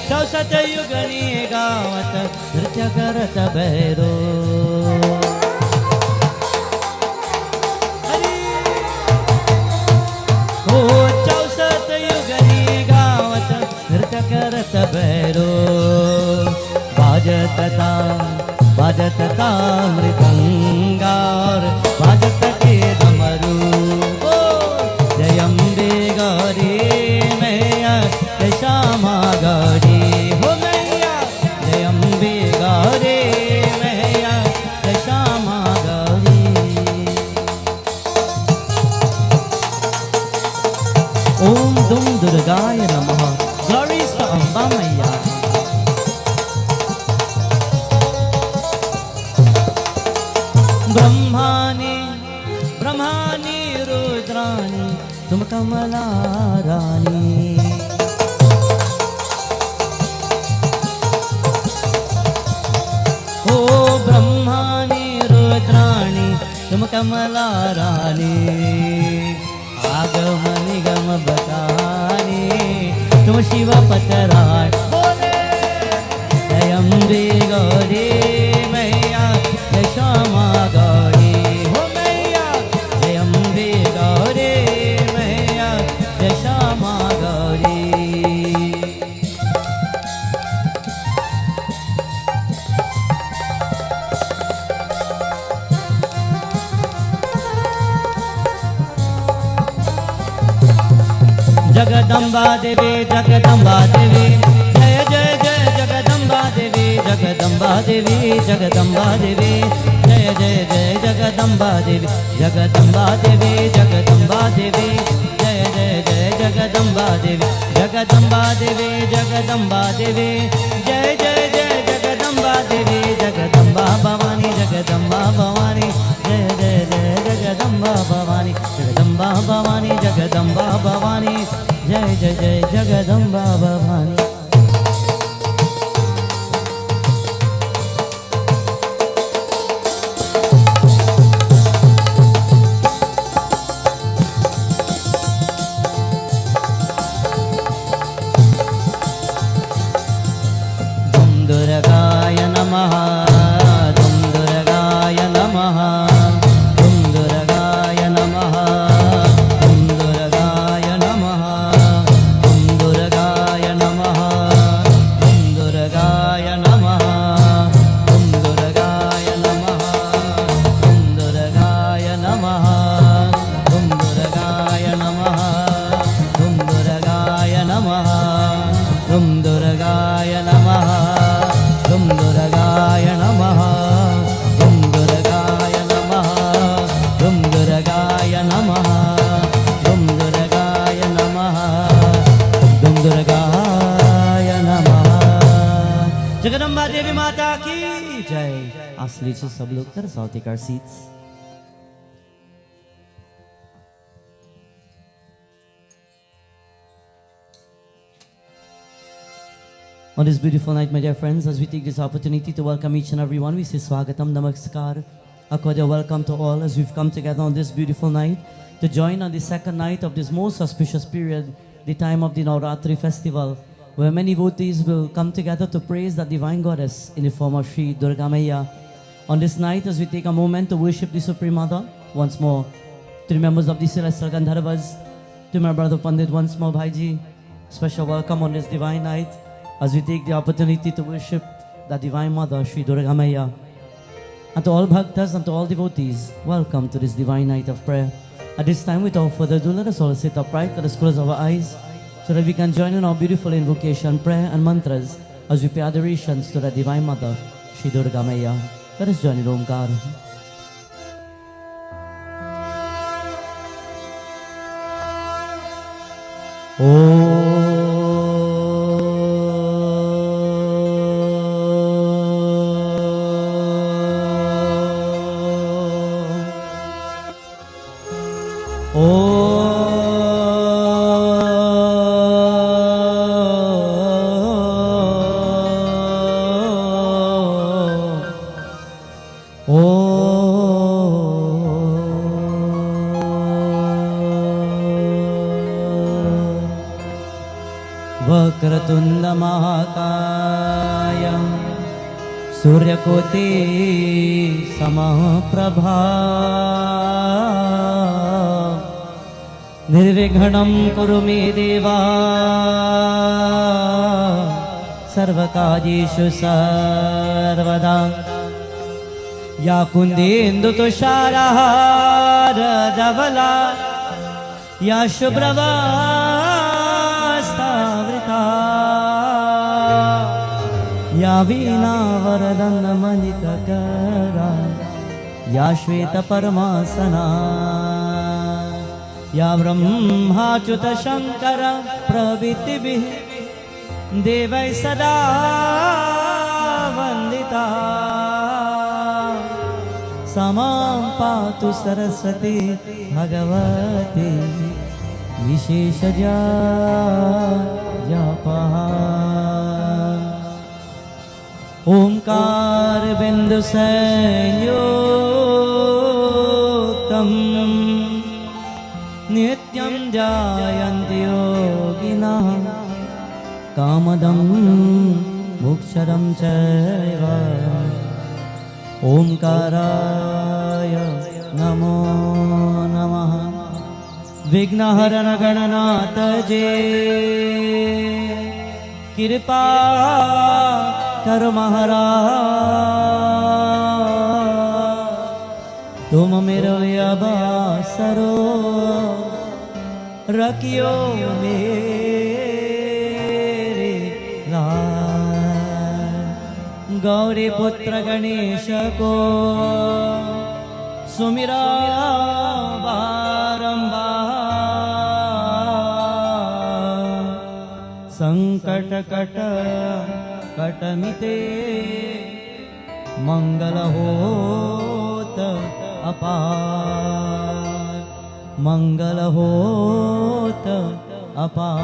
चौसतयुगनी गावत नृत्य करत भैरो हो 64 गावत नृत्य करत भैरो बाजत मृदंगार बाजत के डमरू जय अम्बे गौरी मैया जय श्यामा गौरी हो मैया जय अम्बे गौरी मैया जय श्यामा गौरी ओम दुम दुर्गाय नमः ग्लोरीज टू अम्बा मैया ब्रह्मानी रुद्रानी तुम कमला रानी ओ ब्रह्मानी रुद्राणी तुम कमला रानी आगम निगम बतानी तुम शिव पतराट बोले जय अम्बे गौरी मैया जय श्यामा गौरी हो मैया जय अम्बे गौरी मैया जय श्यामा गौरी जगदम्बा देवी जय जय जय जगदम्बा देवी जय जय जय जगदम्बा देवी जय जय जय जगदम्बा देवी जय जय जय जगदम्बा देवी जगदम्बा देवी जय जय जय जगदम्बा देवी जगदम्बा भवानी जय जय जय जगदम्बा भवानी जगदम्बा भवानी जय जय जय जगदम्बा भवानी दुर्गाय नमः दुर्गाय नमः दुर्गाय नमः दुर्गाय नमः दुर्गाय नमः दुर्गाय नमः दुर्गाय नमः दुर्गाय नमः दुर्गाय नमः दुर्गाय नमः दुर्गाय नमः दुर्गाय नमः दुर्गाय नमः दुर्गाय नमः दुर्गाय नमः दुर्गाय नमः जगदम्बा देवी माता की जय। असली से सब लोग कर south car seats On this beautiful night, my dear friends, as we take this opportunity to welcome each and every one, we say Swagatam Namaskar. A cordial welcome to all as we've come together on this beautiful night to join on the second night of this most auspicious period, the time of the Nauraatri festival, where many devotees will come together to praise the divine goddess in the form of Sri Durga Maiya. On this night, as we take a moment to worship the Supreme Mother, once more, to the members of the Celestial Gandharvas, to my brother Pandit once more, Bhaiji, special welcome on this divine night, as we take the opportunity to worship the Divine Mother, Sri Durga Maiya. And to all bhaktas and to all devotees, welcome to this divine night of prayer. At this time, without further ado, let us all sit upright, let us close our eyes, so that we can join in our beautiful invocation, prayer and mantras, as we pay adorations to the Divine Mother, Sri Durga Maiya. Let us join in Omkar. वक्रतुंड महाकाय सूर्यकोटि समप्रभा निर्विघ्नं कुरु मे देवा सर्वकार्येषु सर्वदा या कुन्देन्दुतुषारहारधवला या शुभ्रवस्त्रावृता या वीणावरदण्डमणितकरा या श्वेतपरमासना या ब्रह्माच्युतशङ्कर प्रभृतिभिः देवैः सदा वन्दिता समां पातु सरस्वती भगवती विशेषजा जपः ओंकार बिंदु संयुक्तं नित्यं जायन्ति योगिनः कामदं मोक्षदं चैव ओंकाराय नमो नमः विघ्नहरण गणनाथ जे कृपा कर महाराज तुम मेरो अवसरो रखियो मेरे लाल गौरी पुत्र गणेश को सुमिरा बारंबार संकट कट कटमिते मंगल होत अपार मंगल होत अपार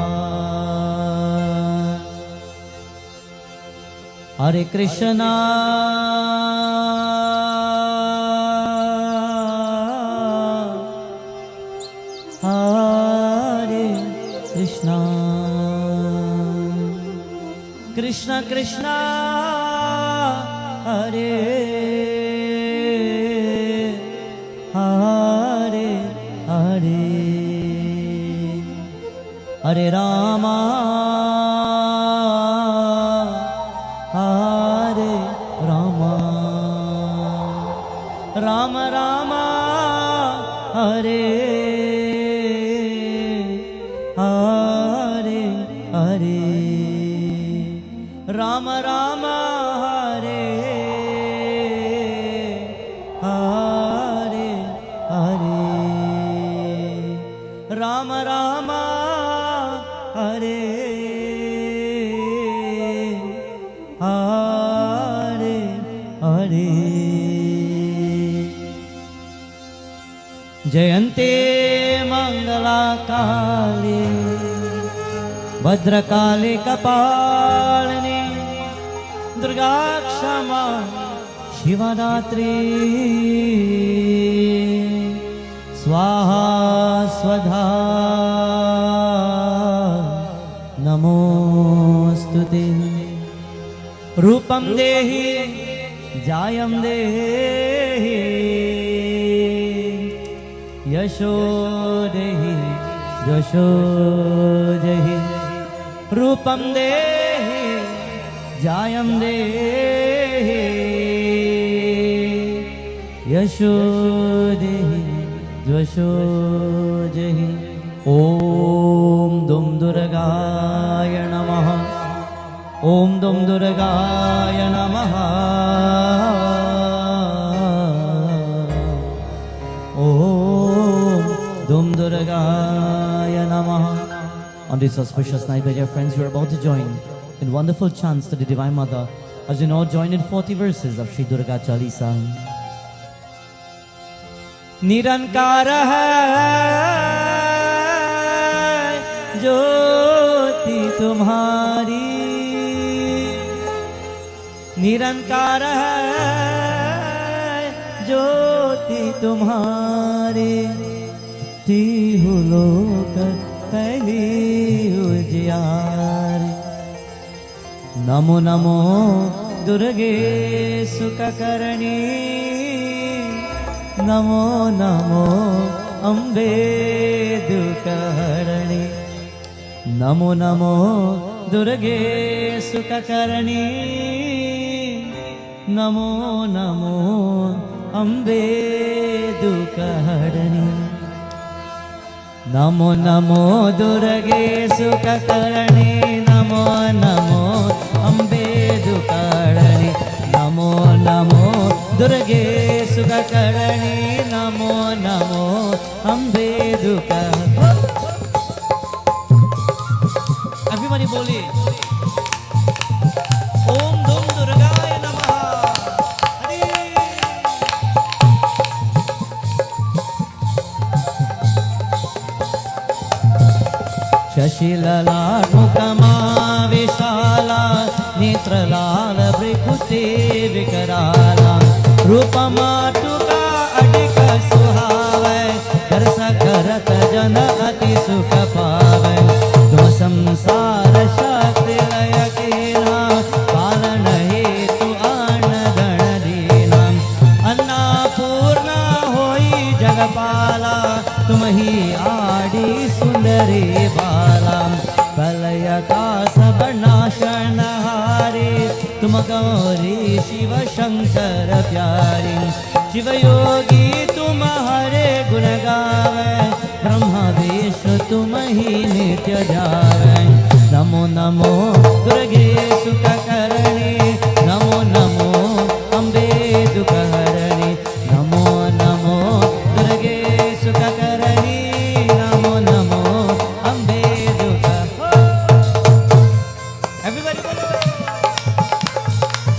हरे कृष्णा हरे कृष्णा कृष्ण कृष्ण हरे हरे हरे हरे रामा हरे रामा राम राम हरे हरे हरे राम राम हरे हरे हरे राम राम हरे हरे हरे जयन्ते मंगला काली भद्रकाली कपालिनी दुर्गा क्षमा शिवरात्रि स्वाहा स्वधा नमोस्तुते रूपं देहि जायं देहि यशो देहि यशो देहि रूपं देहि जायं देहि यशो देहि यशो देहि ओम दुम दुर्गाय नमः ओम दुम दुर्गाय नमः ओम दुम दुर्गाय नमः. On this auspicious night, my dear friends, we are about to join in wonderful chants to the Divine Mother as you know, join in 40 verses of Shri Durga Chalisa. निरंकार है ज्योति तुम्हारी, निरंकार है ज्योति तुम्हारी, तीहु लोक पहली उजियार नमो नमो दुर्गे सुखकरणी नमो नमो अम्बे दुःखहरणी नमो नमो दुर्गे सुखकरणी नमो नमो अम्बे दुःखहरणी नमो नमो दुर्गे सुखकरणी नमो नमो अम्बे दुःखहरणी नमो नमो दुर्गे सुखकरणी नमो नमो अम्बे दुःखहरणी। Everybody बोलिए ओम धूम दुर्गाय नमः। शशिललाट मुखमा विशाला नेत्रलाल भृकुते विकराला रूपमाटुका अधिक सुहावै करस करत जन अति सुख पावै तुम संसार शक्ति लय केना पालन हेतु आन गण दीना अन्नपूर्णा होई जगपाला तुम ही आड़ी सुंदरी बाला प्रलय का सब नाशनहारी तुम गौरी शिव शंकर प्यारी शिव योगी तुम हरे गुण गावे ब्रह्मा विष्णु तुम ही नित्य जावे नमो नमो दुर्गे सुखकरणी नमो नमो अम्बे दुःखहरणी नमो नमो दुर्गे सुखकरणी नमो नमो अम्बे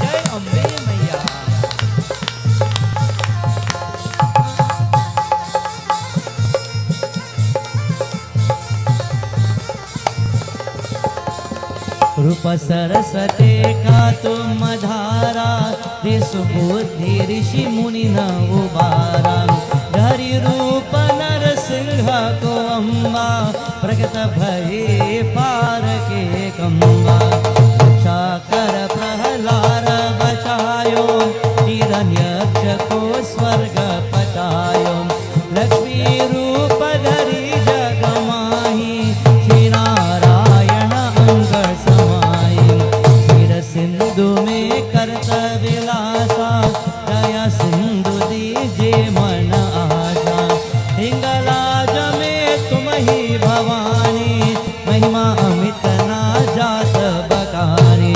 जय अम्बे मैया। रूप सरस्वती का तुम धारा दे सुबुद्धि ऋषि मुनि न उबारा धरि रूप नरसिंह को अम्बा प्रगट भये पार के कम्बा रक्षा कर प्रहलाद बचायो हिरण्यक्ष को स्वर्ग पटायो लक्ष्मी रूप धरि जग माही श्री नारायण अंग समाई क्षीर सिंधु में करत विलासा दया सिंधु दीजे मन आशा हिंगलाज में तुम ही भवानी महिमा अमित ना जात बकानी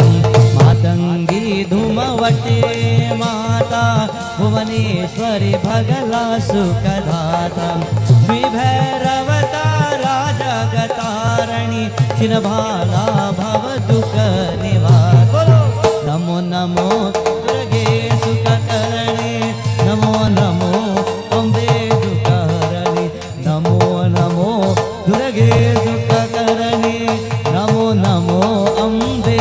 मातंगी धूमवटे माता भुवनेश्वरी भगला सुखदाता श्री भैरवता राजगतारणी छिन्नभाला भव दुख निवार नमो नमो दुर्गे सुखकरणी नमो नमो अम्बे दुःखहरणी नमो नमो दुर्गे सुखकरणी Namo Namo Ambe.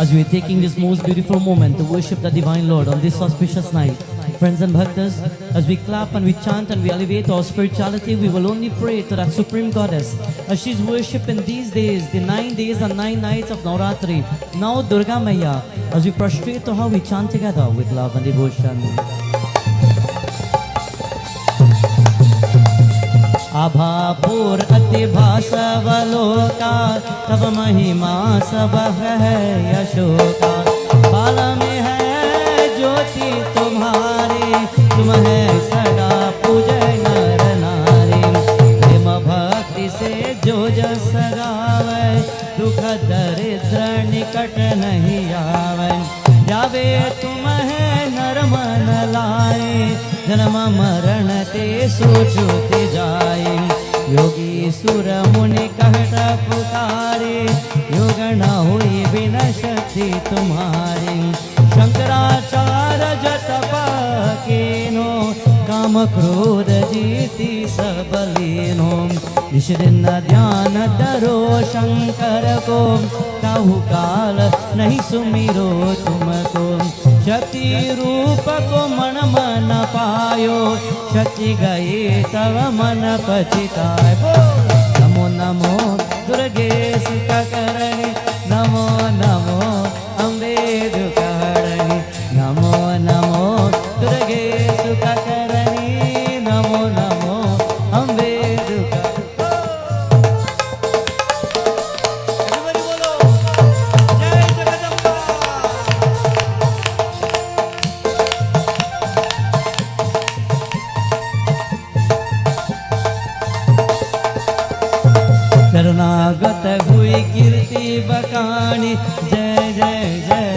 As we are taking this most beautiful moment to worship the Divine Lord on this auspicious night, friends and bhaktas, as we clap and we chant and we elevate our spirituality, we will only pray to that Supreme Goddess as she is worshipped in these days, the 9 days and 9 nights of Nauraatri, now Durga Maya. As we prostrate to her, we chant together with love and devotion. Abhapur अति भासवलोका तब महिमा सब है यशोका बाल में है ज्योति तुम्हारी तुम है सदा पूजय नर नारी प्रेम भक्ति से जो जस गावे दुख दरिद्र निकट नहीं आवे जावे तुम है नर मन लाए जन्म मरण ते सोचते जाए योगी सुर मुनि कहत पुकारे योग न हुई बिना शक्ति तुम्हारी शंकराचार्य जतप केनो काम क्रोध जीति सब लीनो निष दिन ध्यान धरो शंकर को राहु काल नहीं सुमिरो तुमको। शक्ति रूप को मन मन पायो, शक्ति गए तव मन पछताए। नमो नमो दुर्गे सुखकरणी, नमो नमो अम्बे दुःखहरणी। नमो नमो दुर्गे सुखकरणी, नमो नमो अम्बे शरणागत हुई कीर्ति बखानी। जय जय जय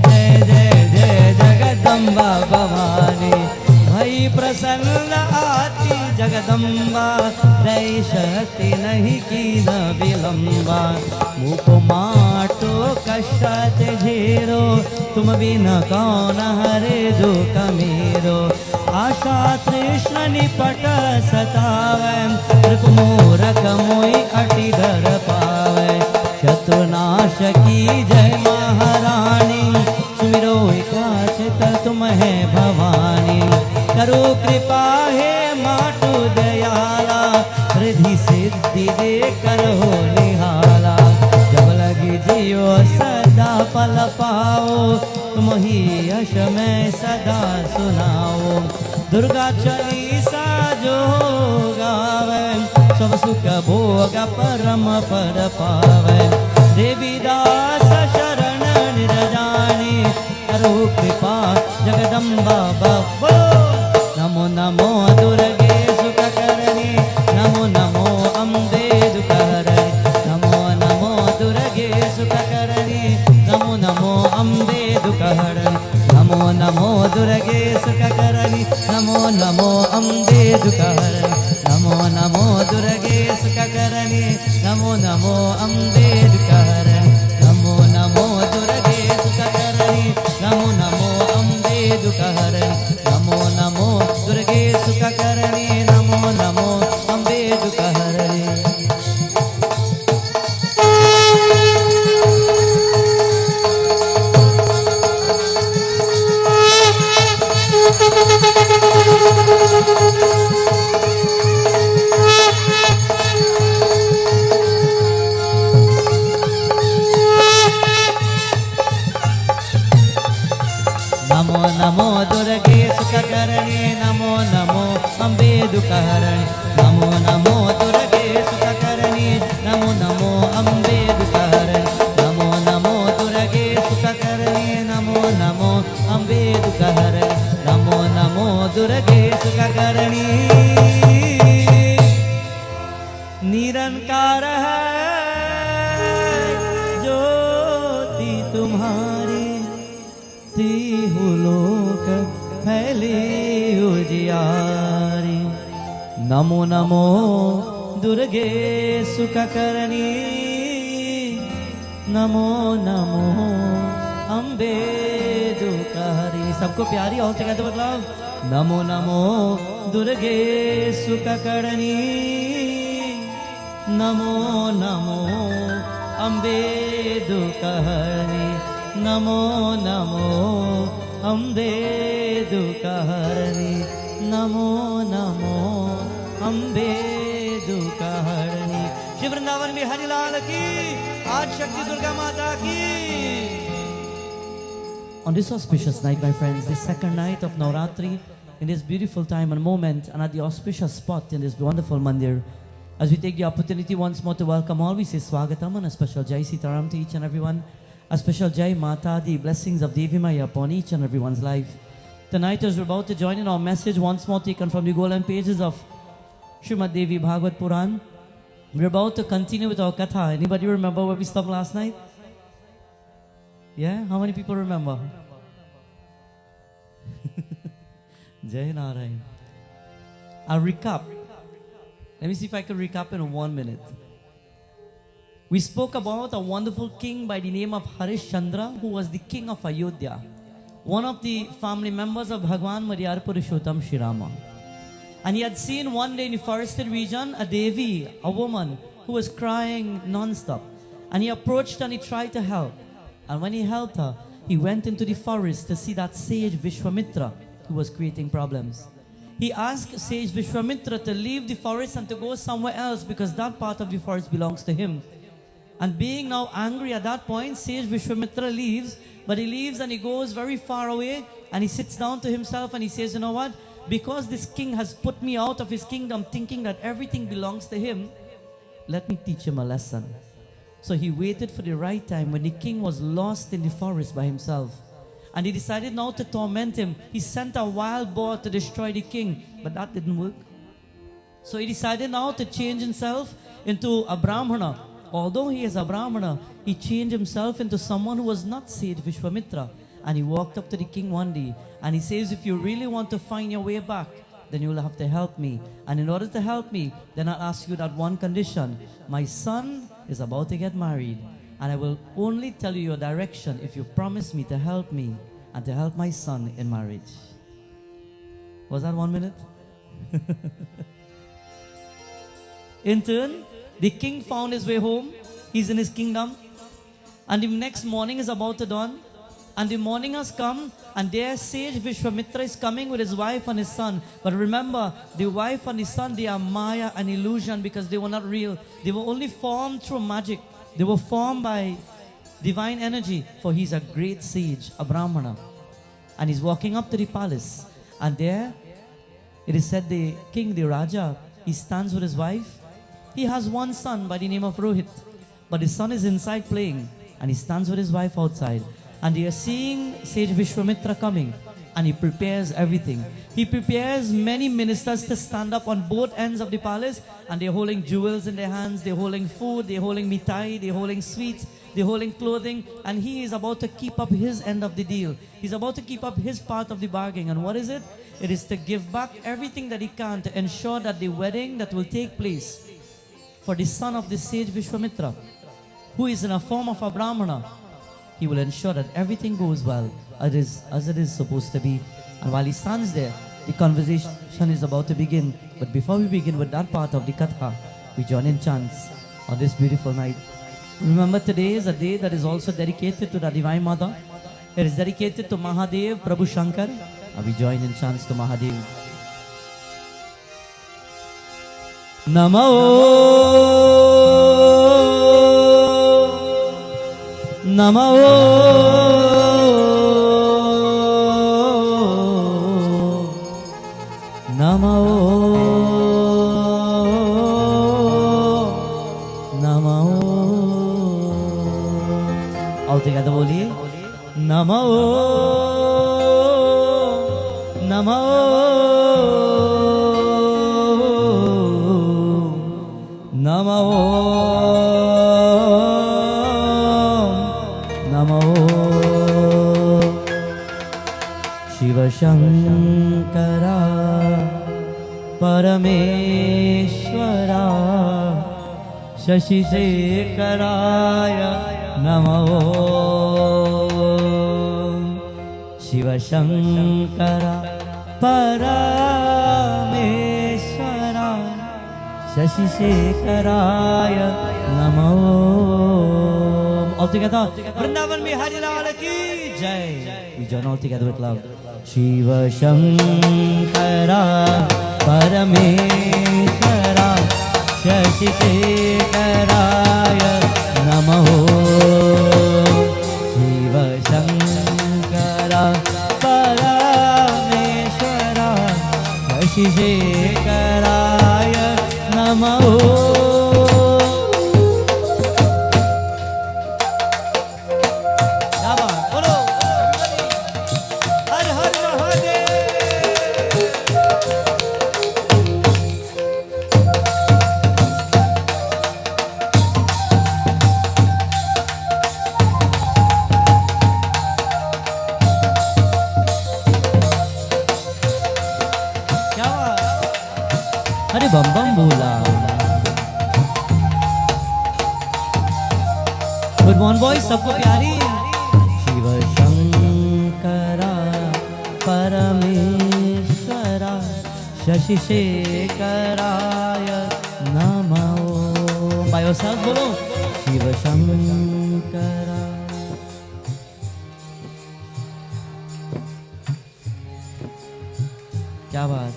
जय जय जय जगदम्बा भवानी। भई प्रसन्न आती जगदम्बा, दई शक्ति नहीं की न विलम्बा। मुख माटो कष्ट झेरो, तुम बिन कौन हरे दुख मेरो। आशा तृष्ण निपट सतावै, त्रिपुमूरख मोहि अति धर पावै। शत्रुनाश की जय महारानी, सुमिरो एकाचित तुम है भवानी। करो कृपा हे माटो दयाला, रिद्धि सिद्धि दे करो निहाला। जब लगी जियो सदा पल पाओ, तुम ही यश में सदा सुनाओ। दुर्गा चालीसा जो गावे, सब सुख भोग परम पर पावे। देवी दास शरण निरजानी, करो कृपा जगदम्बा बो। नमो नमो दुर्गे सुखकरणी, नमो नमो अम्बे दुःखहरणी। नमो नमो दुर्गे सुखकरणी, नमो नमो अम्बे दुःखहरणी। नमो नमो दुर्गे सुखकरणी, नमो नमो अम्बे दुःखहरणी। नमो नमो दुर्गे सुखकरणी, नमो नमो अम्बे दुःखहरणी। नमो नमो दुर्गे सुखकरणी, नमो नमो अम्बे दुःखहरणी। नमो नमो दुर्गे सुखकरणी, नमो नमो अम्बे दुःखहरणी। नमो नमो दुर्गे सुखकरणी, नमो नमो अम्बे दुःखहरणी। नमो नमो दुर्गे सुखकरणी, नमो नमो अम्बे दुःखहरणी। नमो नमो दुर्गे सुखकरणी, नमो नमो अम्बे दुःखहरणी। नमो नमो दुर्गे सुखकरणी। निरंकार है ज्योति तुम्हारी, तीहु लोक फैले उजियारी। नमो नमो दुर्गे सुखकरणी, नमो नमो अम्बे दुःखहरणी। सबको प्यारी और जगह तो बदलाव। नमो नमो दुर्गे सुखकरणी, नमो नमो अम्बे दुःखहरणी। नमो नमो अम्बे दुःखहरणी। नमो नमो अम्बे दुःखहरणी। श्री वृंदावन में हरिलाल की, आज शक्ति दुर्गा माता की। On this auspicious night, my friends, the second night of Nauraatri, in this beautiful time and moment, and at the auspicious spot in this wonderful mandir, as we take the opportunity once more to welcome all, we say Swagatam and a special Jai Sitaram to each and everyone. A special Jai Mata, the blessings of Devi Maya upon each and everyone's life. Tonight, as we're about to join in our message, once more taken from the golden pages of Srimad Devi Bhagavad Puran, we're about to continue with our Katha. Anybody remember where we stopped last night? Yeah? How many people remember? Jai Narayan. I'll recap. Let me see if I can recap in 1 minute. We spoke about a wonderful king by the name of Harish, Chandra, who was the king of Ayodhya, one of the family members of Bhagwan Madhyar Purushottam Shri Rama. And he had seen one day in the forested region a Devi, a woman, who was crying non-stop. And he approached and he tried to help. And when he helped her, he went into the forest to see that sage Vishwamitra who was creating problems. He asked sage Vishwamitra to leave the forest and to go somewhere else because that part of the forest belongs to him. And being now angry at that point, sage Vishwamitra leaves, but he leaves and he goes very far away and he sits down to himself and he says, you know what? Because this king has put me out of his kingdom thinking that everything belongs to him, let me teach him a lesson. So he waited for the right time when the king was lost in the forest by himself. And he decided now to torment him. He sent a wild boar to destroy the king, but that didn't work. So he decided now to change himself into a Brahmana. Although he is a Brahmana, he changed himself into someone who was not sage Vishwamitra. And he walked up to the king one day and he says, if you really want to find your way back, then you will have to help me. And in order to help me, then I'll ask you that one condition. My son is about to get married. And I will only tell you your direction if you promise me to help me and to help my son in marriage. Was that 1 minute? In turn, the king found his way home. He's in his kingdom. And the next morning is about to dawn. And the morning has come. And there sage Vishwamitra is coming with his wife and his son. But remember, the wife and the son, they are Maya, an illusion, because they were not real. They were only formed through magic. They were formed by divine energy, for he's a great sage, a Brahmana. And he's walking up to the palace. And there, it is said the king, the Raja, he stands with his wife. He has one son by the name of Rohit. But his son is inside playing. And he stands with his wife outside. And they are seeing sage Vishwamitra coming. And he prepares everything. He prepares many ministers to stand up on both ends of the palace, and they're holding jewels in their hands, they're holding food, they're holding mithai, they're holding sweets, they're holding clothing, and he is about to keep up his end of the deal. He's about to keep up his part of the bargain. And what is it? It is to give back everything that he can to ensure that the wedding that will take place for the son of the sage Vishwamitra, who is in a form of a Brahmana, he will ensure that everything goes well as it is supposed to be. And while he stands there, the conversation is about to begin. But before we begin with that part of the Katha, we join in chants on this beautiful night. Remember, today is a day that is also dedicated to the Divine Mother. It is dedicated to Mahadev, Prabhu Shankar. And we join in chants to Mahadev. Namo Namo Namo Namo. All together boliye. Namo Namo Namo Namo. Shiva Shankara Parameshwara Shashi Shekaraya Namo. Shiva Shankara Parameshwara Shashi Shekaraya Namo. All together, Vrindavan mein Hari Lal ki Jai. We join all together with love. Shiva Shankara Parameshwara Shashi Shekaraya Namo. Shiva Shankara Parameshwara Shashi Shekaraya Namo. अरे बम बम बोला. With one voice सबको प्यारी. शिव शंकरा परमेश्वरा शशि शेखराय नमो. By yourself बोलो. Shiva Shankara. Kya baat?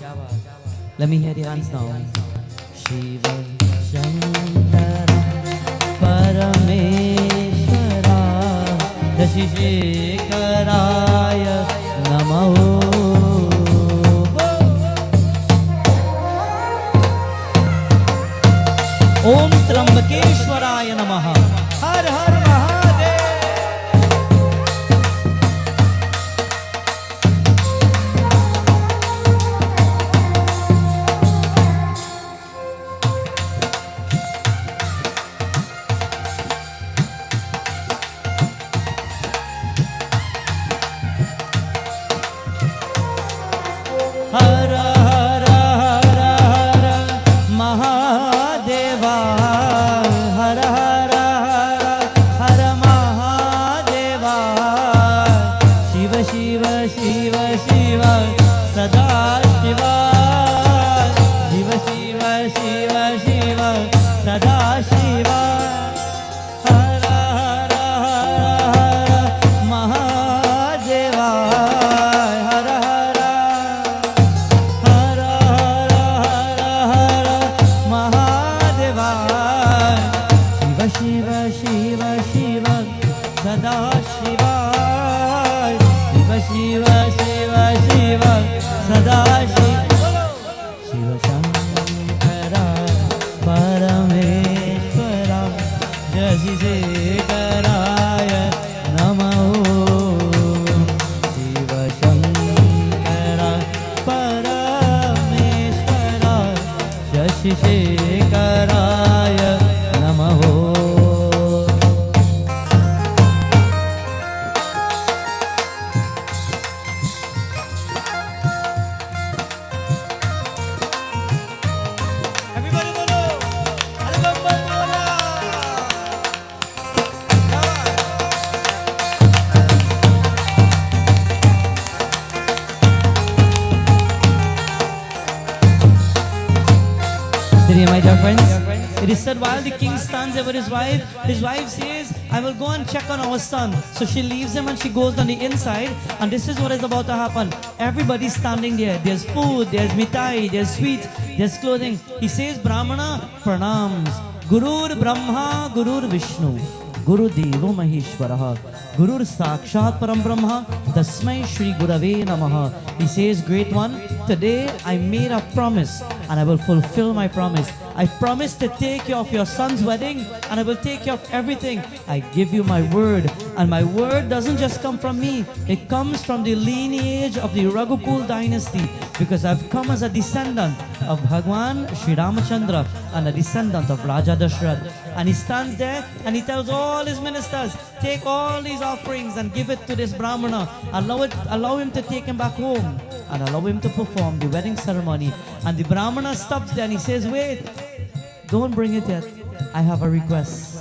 Let me hear the hands now. Shiva Shankara Parameshwara Dashishekaraya Namaho. Om Trambakeshwaraya Namaha. Har Har Mahadev. Har Har Har Har Mahadeva. Har Har Har Har Mahadeva. Shiva Shiva Shiva Shiva Sada Shiva. Shiva Shiva Shiva Shiva Sada Shiva. Har Har Har Mahadeva. Har Har Har Har Mahadeva. Shiva Shiva Shiva Shiva Sada Shiva. Shiva Shiva Shiva Shiva Sada Shiva. Shiva Shankara Parameshwara Jashisekaraya Namaho. Shiva Shankara Parameshwara Jashisekaraya Namaho. Everybody bolo. Hare Bam Bam Bola. Dear my dear friends, it is said while the king stands over his wife says, I will go and check on our son. So she leaves him and she goes on the inside, and this is what is about to happen. Everybody's standing there. There's food, there's mitai, there's sweets, there's clothing. He says, Brahmana pranams. Gurur Brahma, Gurur Vishnu, Guru Devo Maheshwaraha, Gurur Sakshat Param Brahma, Tasmai Shri Gurave Namaha. He says, Great One, today I made a promise and I will fulfill my promise. I promise to take care of your son's wedding and I will take care of everything. I give you my word, and my word doesn't just come from me. It comes from the lineage of the Raghukul dynasty, because I've come as a descendant of Bhagwan Sri Ramachandra and a descendant of Raja Dashrath. And he stands there and he tells all his ministers, take all these offerings and give it to this Brahmana. Allow him to take him back home and allow him to perform the wedding ceremony. And the Brahmana stops there and he says, wait, don't bring it yet. I have a request.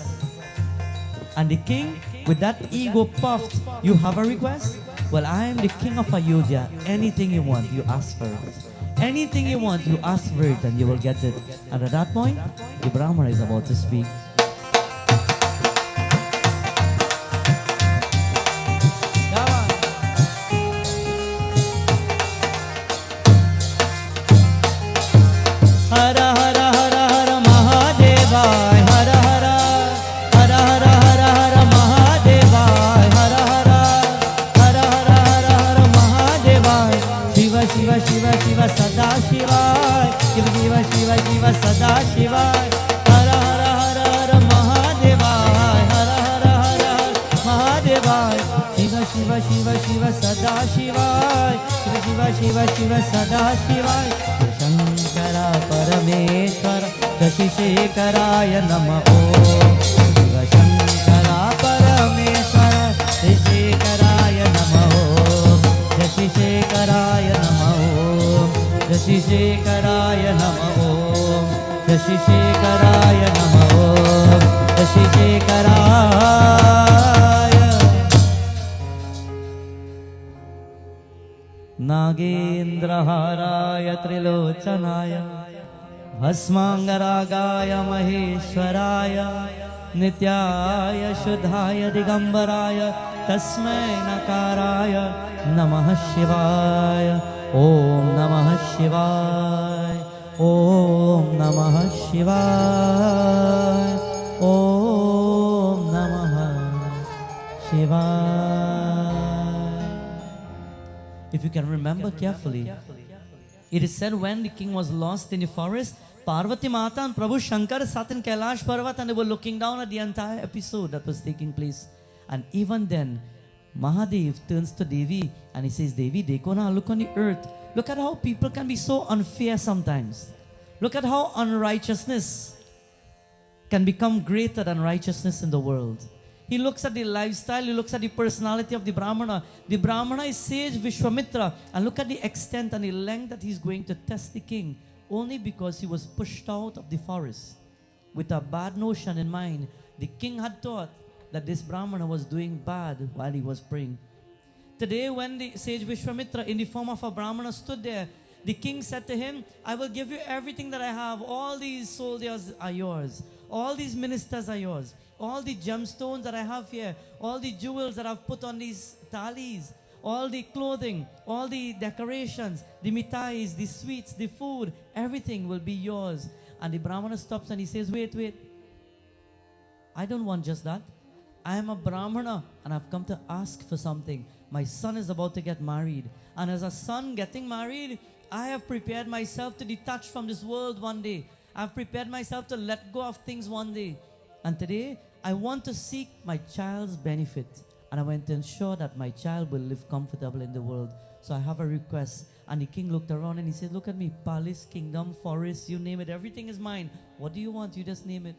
And the king, with that ego puffed, you have a request? Well, I am the king of Ayodhya. Anything you want, you ask for it. Anything you want, you ask for it and you will get it. And at that point, the Brahmana is about to speak. Hara Hara Hara Hara Mahadeva. Hara Hara Hara Hara Hara Hara Mahadeva. Hara Hara Hara Hara Hara Hara Mahadeva. Shiva Shiva Shiva Shiva Sada Shiva. Shiva Shiva Shiva Shiva Sada Shiva. Hara Hara Hara Hara Mahadeva. Hara Hara Hara Mahadeva. Shiva Shiva Shiva Shiva Sada Shiva. Shiva Shiva Shiva Shiva Sada Shiva. Shankara Parameshwara Jashisekaraya Namaho. Shiva Shankara Parameshwara Jashisekaraya Namaho. Jashisekaraya Namaho. Jashisekaraya Namaho. Jashisekaraya Namaho. Jashisekaraya Nagendraharaya Trilochanaya Bhasmangaragaya Maheshwaraya नित्याय शुद्धाय दिगंबराय तस्मै नकाराय नमः शिवाय ओम नमः शिवाय ओम नमः शिवाय ओम नमः शिवाय. If you can remember carefully, it is said when the king was lost in the forest, Parvati Mata and Prabhu Shankar sat in Kailash Parvat and they were looking down at the entire episode that was taking place. And even then, Mahadev turns to Devi and he says, Devi, dekho na, look on the earth. Look at how people can be so unfair sometimes. Look at how unrighteousness can become greater than righteousness in the world. He looks at the lifestyle, he looks at the personality of the Brahmana. The Brahmana is sage Vishwamitra. And look at the extent and the length that he's going to test the king. Only because he was pushed out of the forest. With a bad notion in mind, the king had thought that this Brahmana was doing bad while he was praying. Today when the sage Vishwamitra in the form of a Brahmana stood there, the king said to him, I will give you everything that I have. All these soldiers are yours. All these ministers are yours. All the gemstones that I have here, all the jewels that I've put on these talis, all the clothing, all the decorations, the mithais, the sweets, the food, everything will be yours. And the Brahmana stops and he says, wait. I don't want just that. I am a Brahmana and I've come to ask for something. My son is about to get married. And as a son getting married, I have prepared myself to detach from this world one day. I've prepared myself to let go of things one day. And today, I want to seek my child's benefit. And I want to ensure that my child will live comfortable in the world. So I have a request. And the king looked around and he said, look at me, palace, kingdom, forest, you name it. Everything is mine. What do you want? You just name it.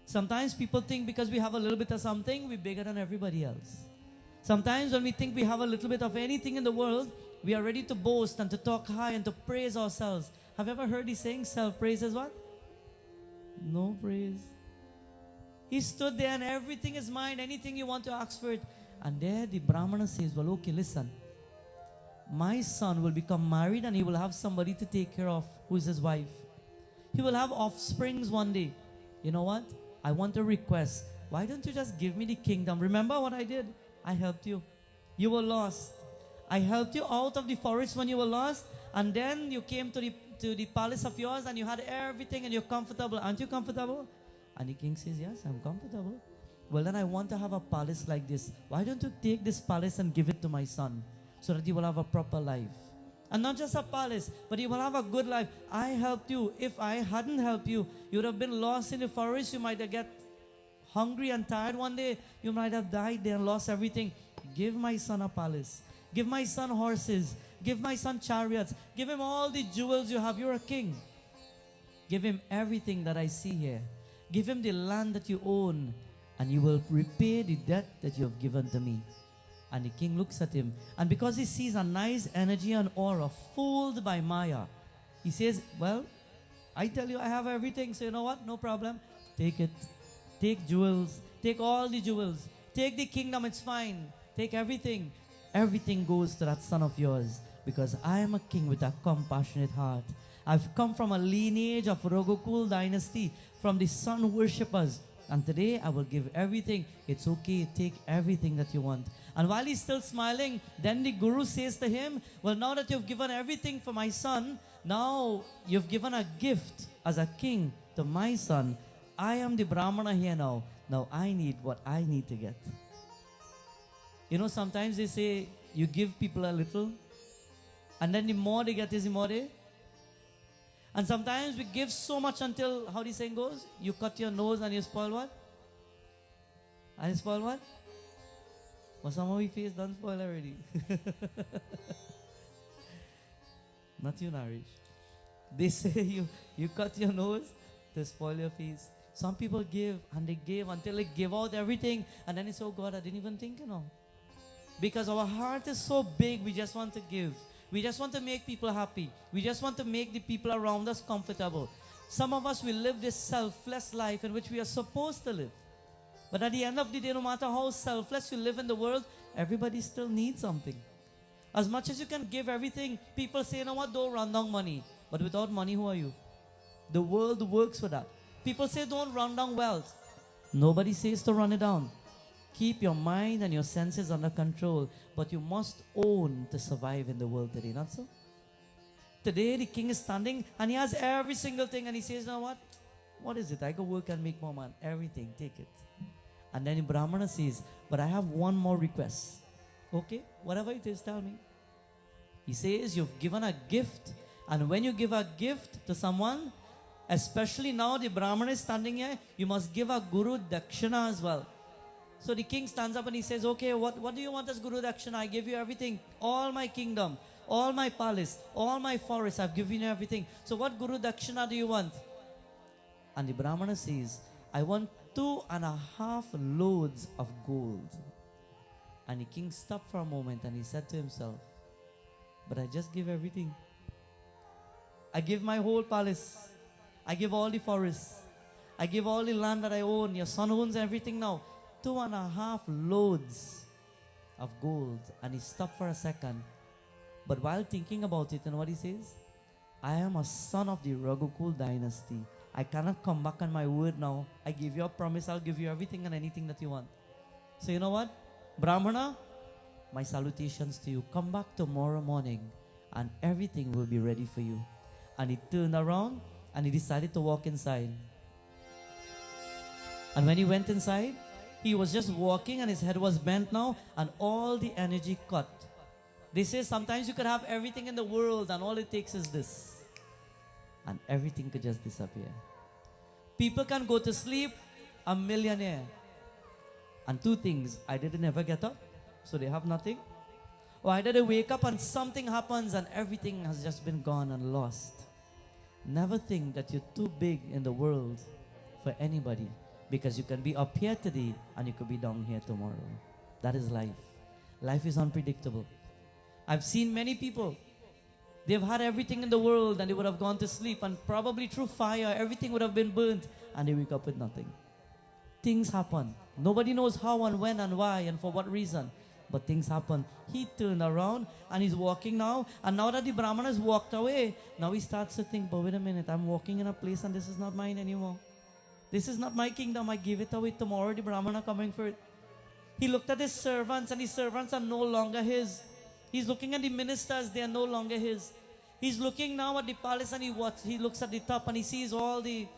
Sometimes people think because we have a little bit of something, we're bigger than everybody else. Sometimes when we think we have a little bit of anything in the world, we are ready to boast and to talk high and to praise ourselves. Have you ever heard the saying, self-praise is what? No praise. He stood there and everything is mine, anything you want to ask for it. And there the Brahmana says, well, okay, listen. My son will become married and he will have somebody to take care of, who is his wife. He will have offsprings one day. You know what? I want a request. Why don't you just give me the kingdom? Remember what I did? I helped you. You were lost. I helped you out of the forest when you were lost. And then you came to the palace of yours and you had everything and you're comfortable. Aren't you comfortable? And the king says, yes, I'm comfortable. Well, then I want to have a palace like this. Why don't you take this palace and give it to my son so that he will have a proper life? And not just a palace, but he will have a good life. I helped you. If I hadn't helped you, you would have been lost in the forest. You might have get hungry and tired one day. You might have died there and lost everything. Give my son a palace. Give my son horses. Give my son chariots. Give him all the jewels you have. You're a king. Give him everything that I see here. Give him the land that you own, and you will repay the debt that you have given to me. And the king looks at him, and because he sees a nice energy and aura, fooled by Maya, he says, well, I tell you I have everything, so you know what? No problem. Take it. Take jewels. Take all the jewels. Take the kingdom, it's fine. Take everything. Everything goes to that son of yours, because I am a king with a compassionate heart. I've come from a lineage of Raghukul dynasty, from the sun worshippers. And today I will give everything. It's okay, take everything that you want. And while he's still smiling, then the guru says to him, well, now that you've given everything for my son, now you've given a gift as a king to my son. I am the Brahmana here now. Now I need what I need to get. You know, sometimes they say you give people a little, and then the more they get is the more they. And sometimes we give so much until, how the saying goes? You cut your nose and you spoil what? And you spoil what? Well, some of we face done spoil already. Not you, Harish. They say you cut your nose to spoil your face. Some people give and they give until they give out everything, and then it's, oh God, I didn't even think, Because our heart is so big, we just want to give. We just want to make people happy. We just want to make the people around us comfortable. Some of us will live this selfless life in which we are supposed to live. But at the end of the day, no matter how selfless you live in the world, everybody still needs something. As much as you can give everything, people say, you know what, don't run down money. But without money, who are you? The world works for that. People say don't run down wealth. Nobody says to run it down. Keep your mind and your senses under control, but you must own to survive in the world today, not so? Today the king is standing and he has every single thing and he says, "Now what? What is it? I go work and make more money. Everything, take it." And then the Brahmana says, "But I have one more request." "Okay, whatever it is, tell me." He says, "You've given a gift, and when you give a gift to someone, especially now the Brahmana is standing here, you must give a Guru Dakshina as well." So the king stands up and he says, "Okay, what do you want as Guru Dakshina? I give you everything, all my kingdom, all my palace, all my forest, I've given you everything. So what Guru Dakshina do you want?" And the Brahmana says, "I want 2.5 loads of gold." And the king stopped for a moment and he said to himself, "But I just give everything. I give my whole palace. I give all the forests. I give all the land that I own. Your son owns everything now. 2.5 loads of gold." And he stopped for a second. But while thinking about it, and what he says, "I am a son of the Raghukul dynasty. I cannot come back on my word now. I give you a promise, I'll give you everything and anything that you want. So you know what? Brahmana, my salutations to you. Come back tomorrow morning and everything will be ready for you." And he turned around and he decided to walk inside. And when he went inside, he was just walking and his head was bent now and all the energy cut. They say sometimes you could have everything in the world and all it takes is this. And everything could just disappear. People can go to sleep a millionaire. And two things, either they never get up, so they have nothing, or either they wake up and something happens and everything has just been gone and lost. Never think that you're too big in the world for anybody, because you can be up here today and you could be down here tomorrow. That is life. Life is unpredictable. I've seen many people, they've had everything in the world and they would have gone to sleep and probably through fire, everything would have been burnt and they wake up with nothing. Things happen. Nobody knows how and when and why and for what reason. But things happen. He turned around and he's walking now. And now that the Brahmana has walked away, now he starts to think, "But wait a minute, I'm walking in a place and this is not mine anymore. This is not my kingdom. I gave it away. Tomorrow the Brahmana coming for it." He looked at his servants and his servants are no longer his. He's looking at the ministers, they are no longer his. He's looking now at the palace and he looks at the top and he sees all the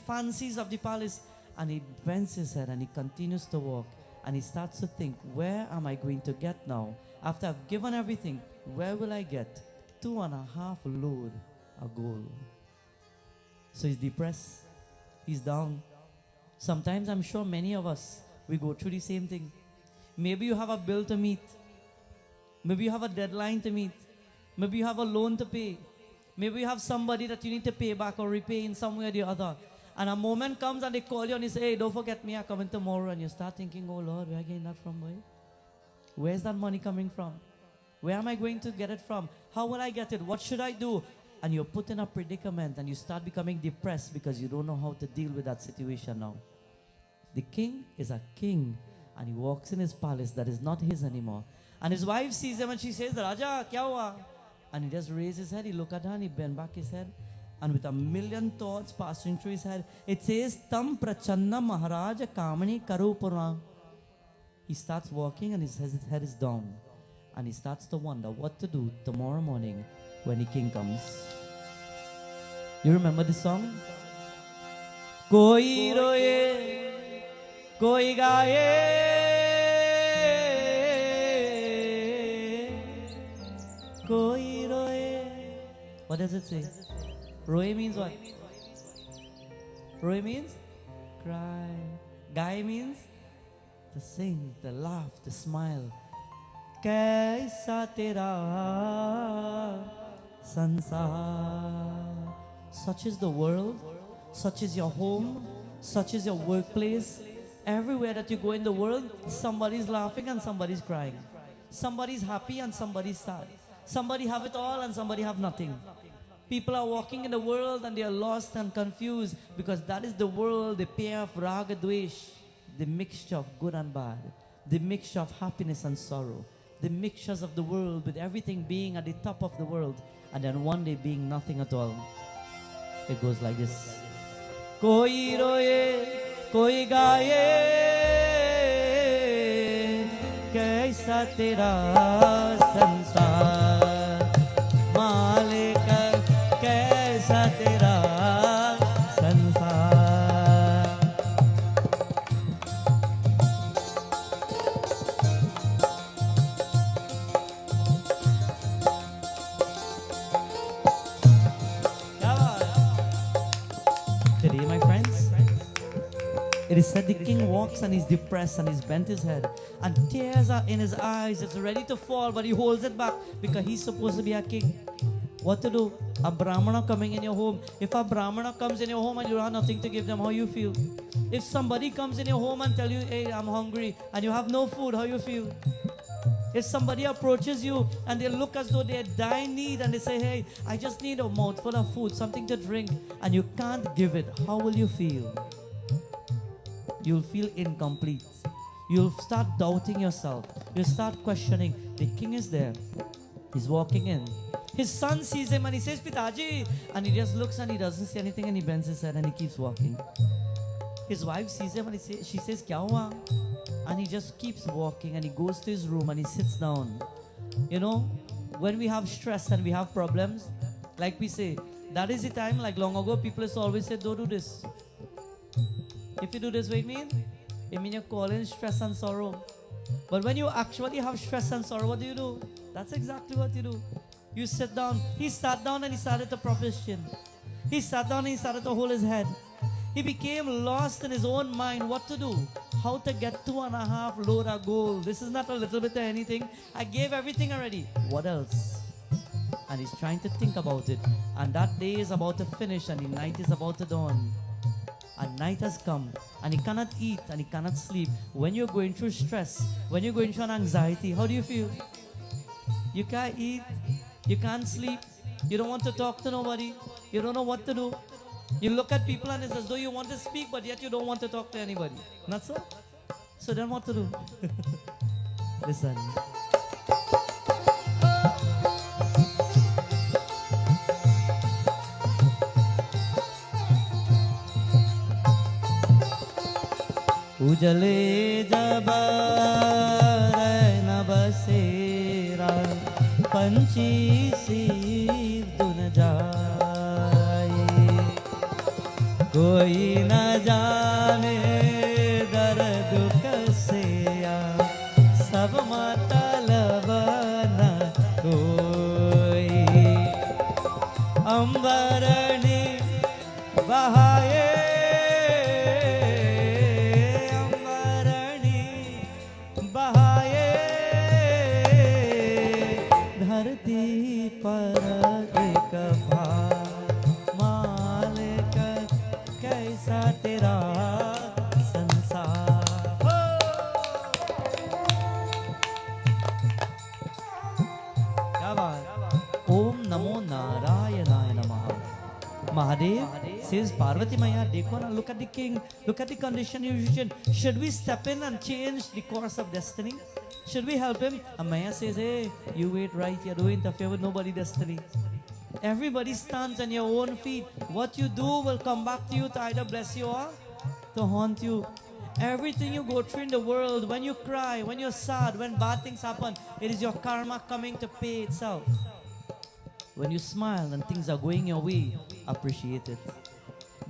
fancies of the palace. And he bends his head and he continues to walk. And he starts to think, where am I going to get now? After I've given everything, where will I get? 2.5 load of gold. So he's depressed. He's down. Sometimes I'm sure many of us, we go through the same thing. Maybe you have a bill to meet. Maybe you have a deadline to meet. Maybe you have a loan to pay. Maybe you have somebody that you need to pay back or repay in some way or the other. And a moment comes and they call you and they say, "Hey, don't forget me, I'm coming tomorrow." And you start thinking, "Oh Lord, where am I getting that from, boy? Where's that money coming from? Where am I going to get it from? How will I get it? What should I do?" And you're put in a predicament and you start becoming depressed because you don't know how to deal with that situation now. The king is a king and he walks in his palace that is not his anymore. And his wife sees him and she says, "Raja, kya hua?" And he just raises his head, he look at her and he bend back his head. And with a million thoughts passing through his head, it says, "Tam prachanna maharaja kamani karupura." He starts walking and his head is down. And he starts to wonder what to do tomorrow morning when the king comes. You remember this song? Koi roye, koi gaye, koi roye. What does it say? Roye means what? Roye means cry. Gaye means to sing, to laugh, to smile. Kaisa tera sansar. Such is the world, such is your home, such is your workplace. Everywhere that you go in the world, somebody's laughing and somebody's crying. Somebody's happy and somebody's sad. Somebody have it all and somebody have nothing. People are walking in the world and they are lost and confused because that is the world, the pair of raga dvesh, the mixture of good and bad, the mixture of happiness and sorrow, the mixtures of the world with everything being at the top of the world and then one day being nothing at all. It goes like this. Koi roye, कोई गाए कैसा तेरा संसार, मालिक कैसा तेरा संसार। Today, my friends, it is said the king walks and he's depressed and he's bent his head and tears are in his eyes. It's ready to fall, but he holds it back because he's supposed to be a king. What to do? A brahmana coming in your home. If a brahmana comes in your home and you have nothing to give them, how you feel? If somebody comes in your home and tell you, hey, I'm hungry, and you have no food, how you feel? If somebody approaches you and they look as though they're dying need and they say, hey, I just need a mouthful of food, something to drink, and you can't give it, how will you feel? You'll feel incomplete. You'll start doubting yourself. You'll start questioning. The king is there. He's walking in. His son sees him and he says, Pitaji. And he just looks and he doesn't say anything and he bends his head and he keeps walking. His wife sees him and she says, Kya hua? And he just keeps walking and he goes to his room and he sits down. You know, when we have stress and we have problems, like we say, that is the time, like long ago, people used to always say, don't do this. If you do this, what it mean? It means you're calling stress and sorrow. But when you actually have stress and sorrow, what do? That's exactly what you do. You sit down. He sat down and he started to prop his chin. He sat down and he started to hold his head. He became lost in his own mind what to do. How to get 2.5 load of gold. This is not a little bit of anything. I gave everything already. What else? And he's trying to think about it. And that day is about to finish and the night is about to dawn. And night has come and he cannot eat and he cannot sleep. When you're going through stress, when you're going through an anxiety, how do you feel? You can't eat, you can't sleep, you don't want to talk to nobody, you don't know what to do. You look at people and it's as though you want to speak but yet you don't want to talk to anybody. Not so? So then what to do? Listen. उजले जब रैन बसेरा पंछी सिर धुन जाए कोई न जाने दर्द कैसे आ सब मतलब न कोई अंबरनी बहाए पर एक मालिक कैसा तेरा संसार। क्या बात? ओम नमो नारायणाय नमः। Mahadev says, Parvati Maya, dekho na, look at the king, look at the condition you should. Should we step in and change the course of destiny? Should we help him? And Maya says, hey, you wait right here, don't interfere with nobody's destiny. Everybody stands on your own feet. What you do will come back to you to either bless you or to haunt you. Everything you go through in the world, when you cry, when you're sad, when bad things happen, it is your karma coming to pay itself. When you smile and things are going your way, appreciate it.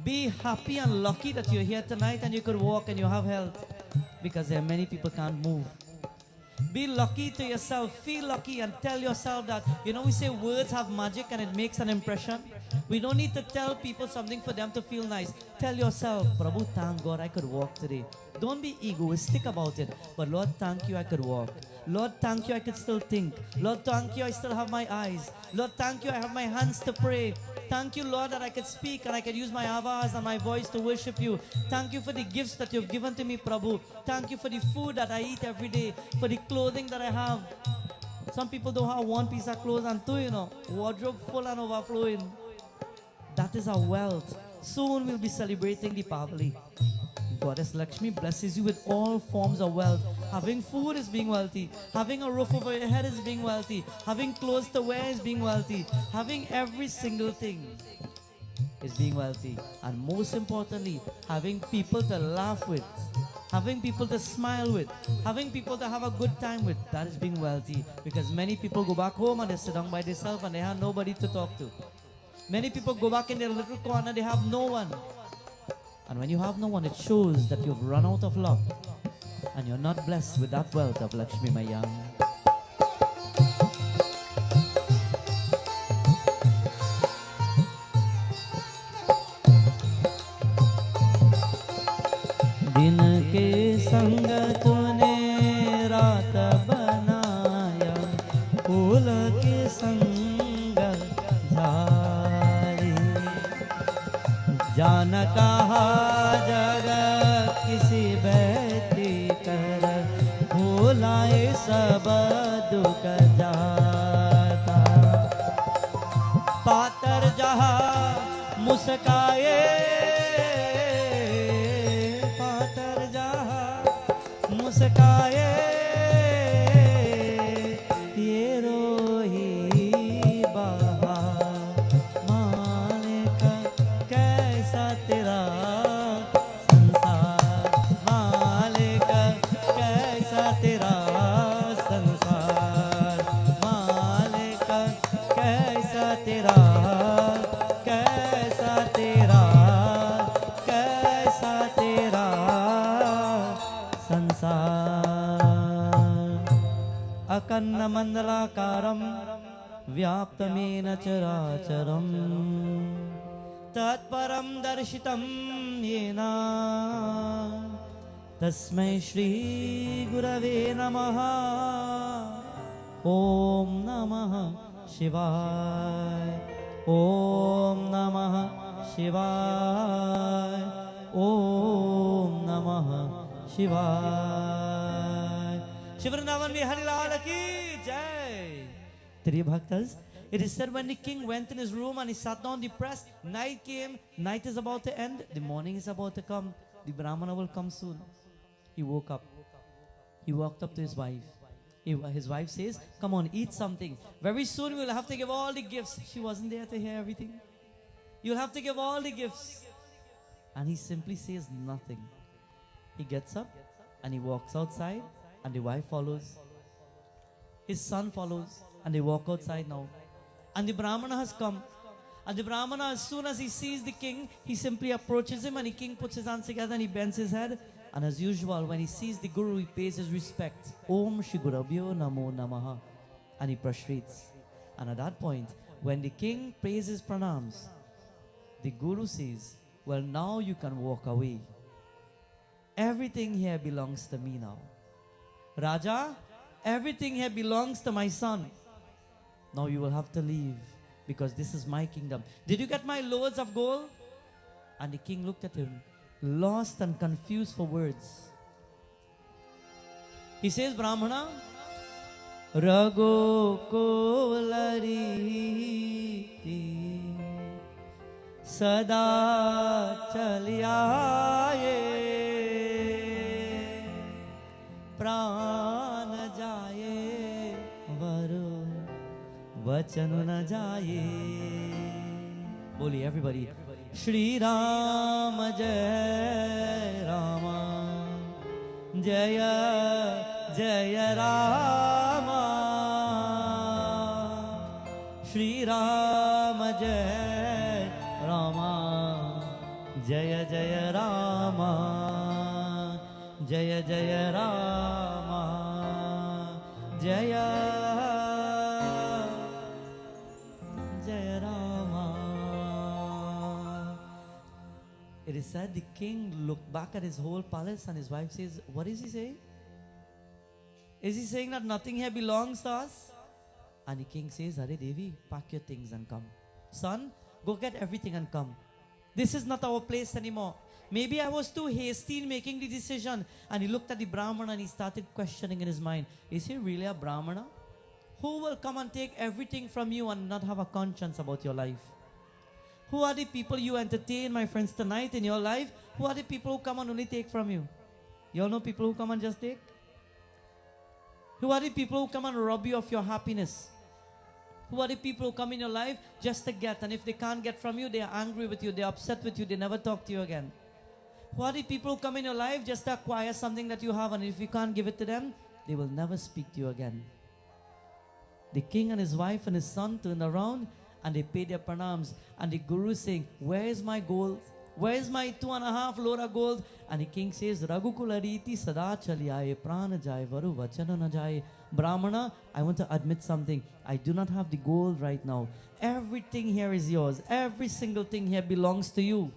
Be happy and lucky that you're here tonight and you could walk and you have health, because there are many people can't move. Be lucky to yourself, feel lucky and tell yourself that, you know, we say words have magic and it makes an impression. We don't need to tell people something for them to feel nice. Tell yourself, Prabhu, thank God I could walk today. Don't be egoistic about it, but Lord, thank you I could walk. Lord, thank you I could still think. Lord, thank you I still have my eyes. Lord, thank you I have my hands to pray. Thank you, Lord, that I could speak and I could use my avas and my voice to worship you. Thank you for the gifts that you've given to me, Prabhu. Thank you for the food that I eat every day, for the clothing that I have. Some people don't have one piece of clothes and two, you know, wardrobe full and overflowing. That is our wealth. Soon we'll be celebrating Deepavali. Goddess Lakshmi blesses you with all forms of wealth. Having food is being wealthy. Having a roof over your head is being wealthy. Having clothes to wear is being wealthy. Having every single thing. is being wealthy. And most importantly, having people to laugh with, having people to smile with, having people to have a good time with, that is being wealthy. Because many people go back home and they sit down by themselves and they have nobody to talk to. Many people go back in their little corner, they have no one. And when you have no one, it shows that you've run out of luck and you're not blessed with that wealth of Lakshmi Maya. दिन के संग तूने रात बनाया, फूल के संग झाड़ी, जान कहा जग किसी बैठी कर, भूलाए सब दुख जाता, पातर जहाँ मुस्काए, मुस्काए ये रोही बहा, मालिक कैसा तेरा संसार, मालिक कैसा तेरा संसार, मालिक कैसा तेरा, कैसा तेरा, कैसा तेरा अकन्न मंडलाकारं व्याप्तमेन चराचरं, तत्परं दर्शितं येन तस्मै श्री गुरवे नमः। ओम नमः शिवाय, ओम नमः शिवाय, ओम नमः शिवाय। शिव वृंदावन में हरिलाल की जय। Dear Bhaktas, it is said when the king went in his room and he sat down depressed, night came, night is about to end, the morning is about to come, the Brahmana will come soon. He woke up. He walked up to his wife. His wife says, come on, eat something. Very soon we'll have to give all the gifts. She wasn't there to hear everything. You'll have to give all the gifts. And he simply says nothing. He gets up and he walks outside and the wife follows. His son follows and they walk outside now. And the Brahmana has come. And the Brahmana, as soon as he sees the king, he simply approaches him and the king puts his hands together and he bends his head. And as usual, when he sees the Guru, he pays his respect. Om Shri Gurabhyo Namo Namaha. And he prostrates. And at that point, when the king pays his pranams, the Guru says, well, now you can walk away. Everything here belongs to me now. Raja, everything here belongs to my son. Now you will have to leave because this is my kingdom. Did you get my loads of gold? And the king looked at him, lost and confused for words. He says, Brahmana, Rago Kolariti Sada Chaliaye Pran Jaye Varu Vachanu Na Jaye. Boli everybody. Shri Ram Jai Rama Jaya Jaya Rama Shri Ram Jai Rama Jaya Jaya Rama Jaya Jaya Rama Jaya Jaya Rama. It is said the king looked back at his whole palace and his wife says, what is he saying? Is he saying that nothing here belongs to us? And the king says, Hare Devi, pack your things and come. Son, go get everything and come. This is not our place anymore. Maybe I was too hasty in making the decision. And he looked at the Brahmana and he started questioning in his mind, is he really a Brahmana? Who will come and take everything from you and not have a conscience about your life? Who are the people you entertain, my friends, tonight in your life? Who are the people who come and only take from you? You all know people who come and just take? Who are the people who come and rob you of your happiness? Who are the people who come in your life just to get, and if they can't get from you, they are angry with you, they are upset with you, they never talk to you again? Who are the people who come in your life just to acquire something that you have, and if you can't give it to them, they will never speak to you again? The king and his wife and his son turned around and they paid their pranams, and the guru saying, where is my gold? Where is my 2.5 load of gold? And the king says, Raghukula riti sada chali aaye prana jai varu vachana na jai. Brahmana, I want to admit something. I do not have the gold right now. Everything here is yours. Every single thing here belongs to you.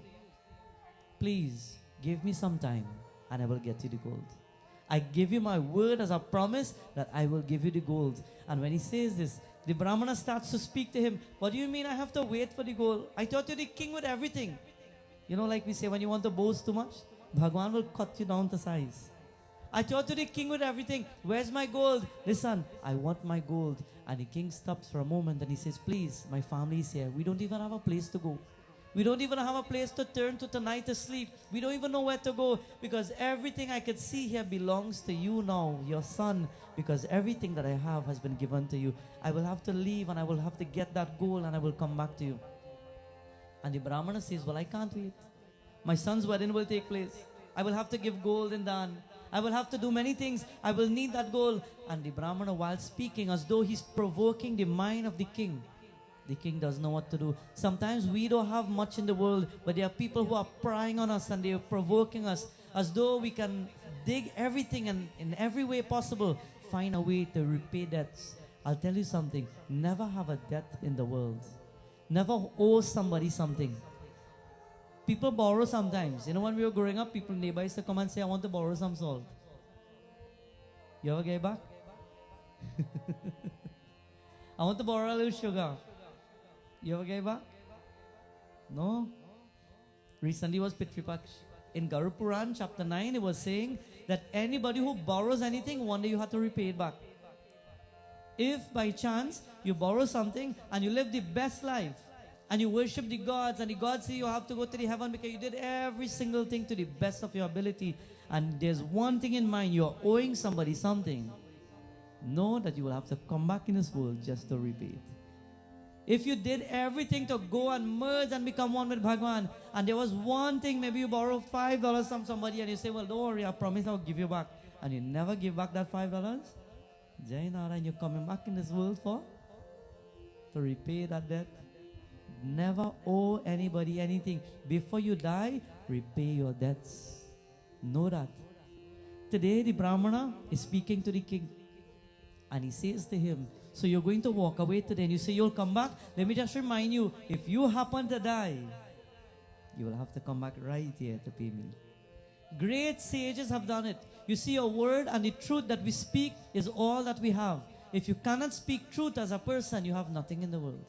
Please give me some time and I will get you the gold. I give you my word as a promise that I will give you the gold. And when he says this, the Brahmana starts to speak to him. What do you mean I have to wait for the gold? I thought you're the king with everything. You know, like we say, when you want to boast too much, Bhagwan will cut you down to size. I thought you're the king with everything. Where's my gold? Listen, I want my gold. And the king stops for a moment and he says, please, my family is here. We don't even have a place to go. We don't even have a place to turn to tonight to sleep. We don't even know where to go, because everything I could see here belongs to you now, your son, because everything that I have has been given to you. I will have to leave and I will have to get that gold and I will come back to you. And the Brahmana says, well, I can't wait. My son's wedding will take place. I will have to give gold in Dan. I will have to do many things. I will need that gold. And the Brahmana, while speaking, as though he's provoking the mind of the king doesn't know what to do. Sometimes we don't have much in the world, but there are people who are prying on us and they are provoking us, as though we can dig everything and in every way possible find a way to repay debts. I'll tell you something. Never have a debt in the world. Never owe somebody something. People borrow sometimes. You know, when we were growing up, people neighbors used to come and say, I want to borrow some salt. You ever get back? I want to borrow a little sugar. You ever get back? No? Recently was Pitripaksh. In Garu Puran, chapter 9, it was saying that anybody who borrows anything, one day you have to repay it back. If by chance you borrow something and you live the best life and you worship the gods and the gods say you have to go to the heaven because you did every single thing to the best of your ability, and there's one thing in mind, you're owing somebody something, know that you will have to come back in this world just to repay it. If you did everything to go and merge and become one with Bhagwan, and there was one thing, maybe you borrowed $5 from somebody and you say, well, don't worry, I promise I'll give you back, and you never give back that $5, Jai Narayan, you're coming back in this world for? To repay that debt. Never owe anybody anything. Before you die, repay your debts. Know that. Today, the Brahmana is speaking to the king. And he says to him, so you're going to walk away today and you say you'll come back? Let me just remind you, if you happen to die, you will have to come back right here to pay me. Great sages have done it. You see, a word and the truth that we speak is all that we have. If you cannot speak truth as a person, you have nothing in the world.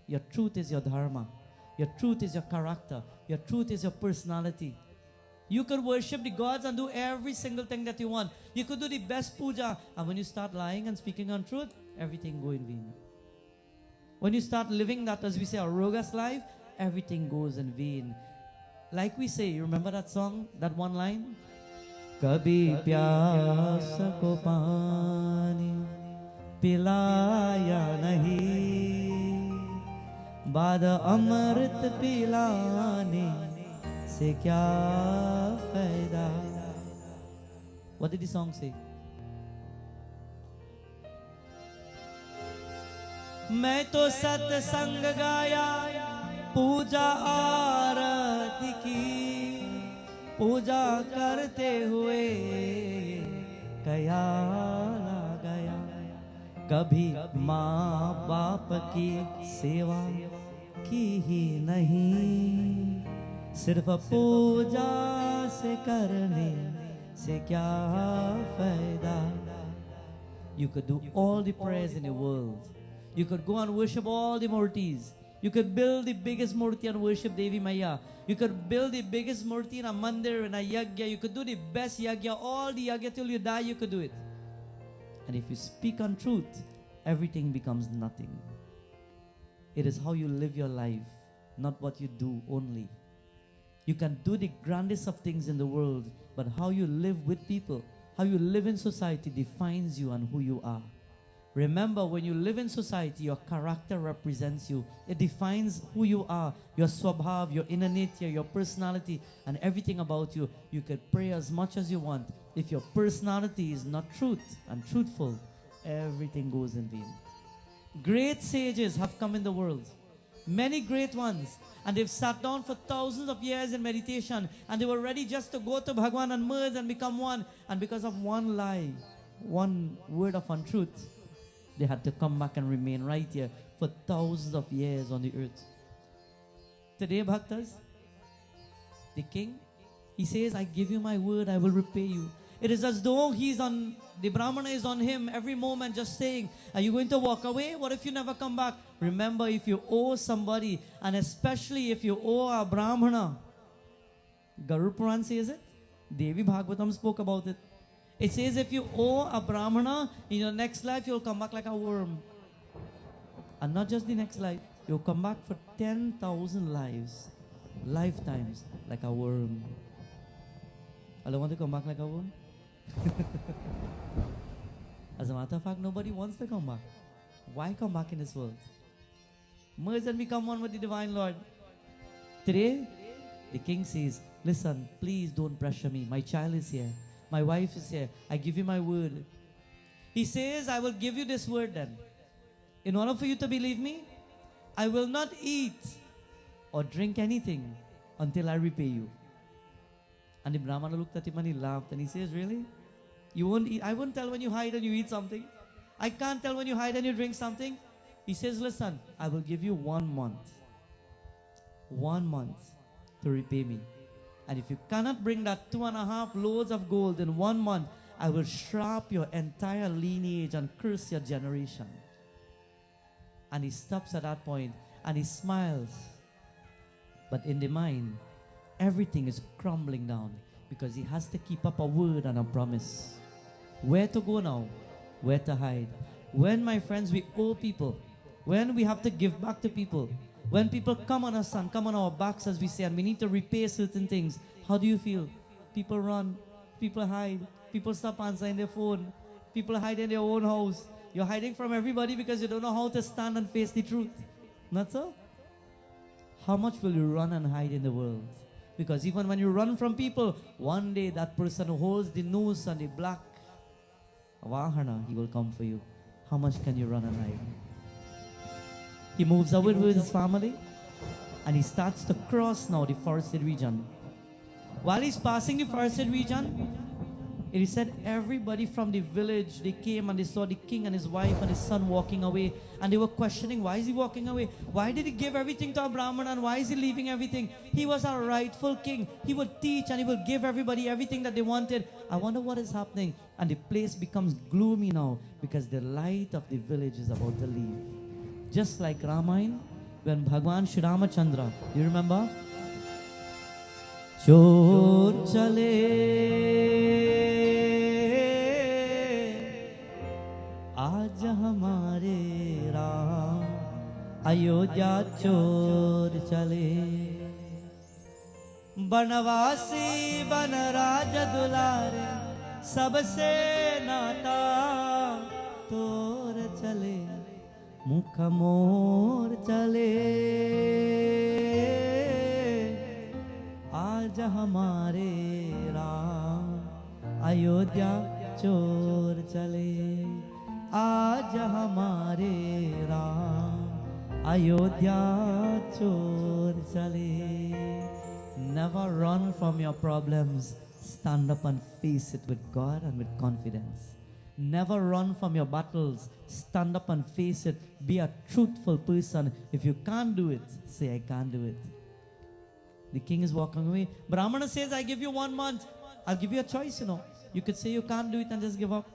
Your truth is your dharma. Your truth is your character. Your truth is your personality. You could worship the gods and do every single thing that you want. You could do the best puja, and when you start lying and speaking untruth, everything go in vain. When you start living that, as we say, a rogus life, everything goes in vain. Like we say, you remember that song, that one line? Kabhi pyas ko pani pilaya nahi, bad amrit pilane se kya faida. What did the song say? मैं तो सत्संग गाया, पूजा आरती की, पूजा करते हुए कयाल आ गया, कभी माँ बाप की सेवा की ही नहीं, सिर्फ पूजा से करने से क्या फायदा. You could do all the prayers in the world. You could go and worship all the murtis. You could build the biggest murti and worship Devi Maya. You could build the biggest murti in a mandir, in a yagya. You could do the best yagya, all the yagya till you die, you could do it. And if you speak untruth, everything becomes nothing. It is how you live your life, not what you do only. You can do the grandest of things in the world, but how you live with people, how you live in society defines you and who you are. Remember, when you live in society, your character represents you. It defines who you are, your swabhav, your inner nature, your personality, and everything about you. You could pray as much as you want. If your personality is not truth and truthful, everything goes in vain. Great sages have come in the world. Many great ones. And they've sat down for thousands of years in meditation. And they were ready just to go to Bhagwan and merge and become one. And because of one lie, one word of untruth, they had to come back and remain right here for thousands of years on the earth. Today, Bhaktas, the king, he says, I give you my word, I will repay you. It is as though the Brahmana is on him every moment just saying, are you going to walk away? What if you never come back? Remember, if you owe somebody, and especially if you owe a Brahmana, Garuda Puran says it, Devi Bhagavatam spoke about it. It says if you owe a Brahmana, in your next life you'll come back like a worm. And not just the next life, you'll come back for 10,000 lifetimes like a worm. I don't want to come back like a worm. As a matter of fact, nobody wants to come back. Why come back in this world? Merge and become one with the Divine Lord. Today, the king says, listen, please don't pressure me. My child is here. My wife is here. I give you my word. He says, I will give you this word then. In order for you to believe me, I will not eat or drink anything until I repay you. And the Brahmana looked at him and he laughed and he says, really? You won't eat? I won't tell when you hide and you eat something. I can't tell when you hide and you drink something. He says, listen, I will give you 1 month. 1 month to repay me. And if you cannot bring that 2.5 loads of gold in 1 month, I will shrap your entire lineage and curse your generation. And he stops at that point and he smiles. But in the mind, everything is crumbling down because he has to keep up a word and a promise. Where to go now? Where to hide? When, my friends, we owe people, when we have to give back to people, when people come on us and come on our backs, as we say, and we need to repay certain things, how do you feel? People run, people hide, people stop answering their phone, people hide in their own house. You're hiding from everybody because you don't know how to stand and face the truth. Not so? How much will you run and hide in the world? Because even when you run from people, one day that person who holds the noose and the black Vahana, he will come for you. How much can you run and hide? He moves away with his family and he starts to cross now the forested region. While he's passing the forested region, it is said everybody from the village, they came and they saw the king and his wife and his son walking away. And they were questioning, why is he walking away? Why did he give everything to a Brahman and why is he leaving everything? He was a rightful king. He would teach and he would give everybody everything that they wanted. I wonder what is happening. And the place becomes gloomy now because the light of the village is about to leave. Just like Ramayana, when Bhagwan Shri Chandra, do you remember? Chor chale आज हमारे राम अयोध्या चोर चले बनवासी बन राज दुलारे सबसे नाता तोर चले मुख मोर चले आज हमारे राम अयोध्या चोर चले आज हमारे राम अयोध्या चोर चले. Never run from your problems. Stand up and face it with God and with confidence. Never run from your battles. Stand up and face it. Be a truthful person. If you can't do it, say, I can't do it. The king is walking away. Brahmana says, I give you 1 month. I'll give you a choice, You could say you can't do it and just give up.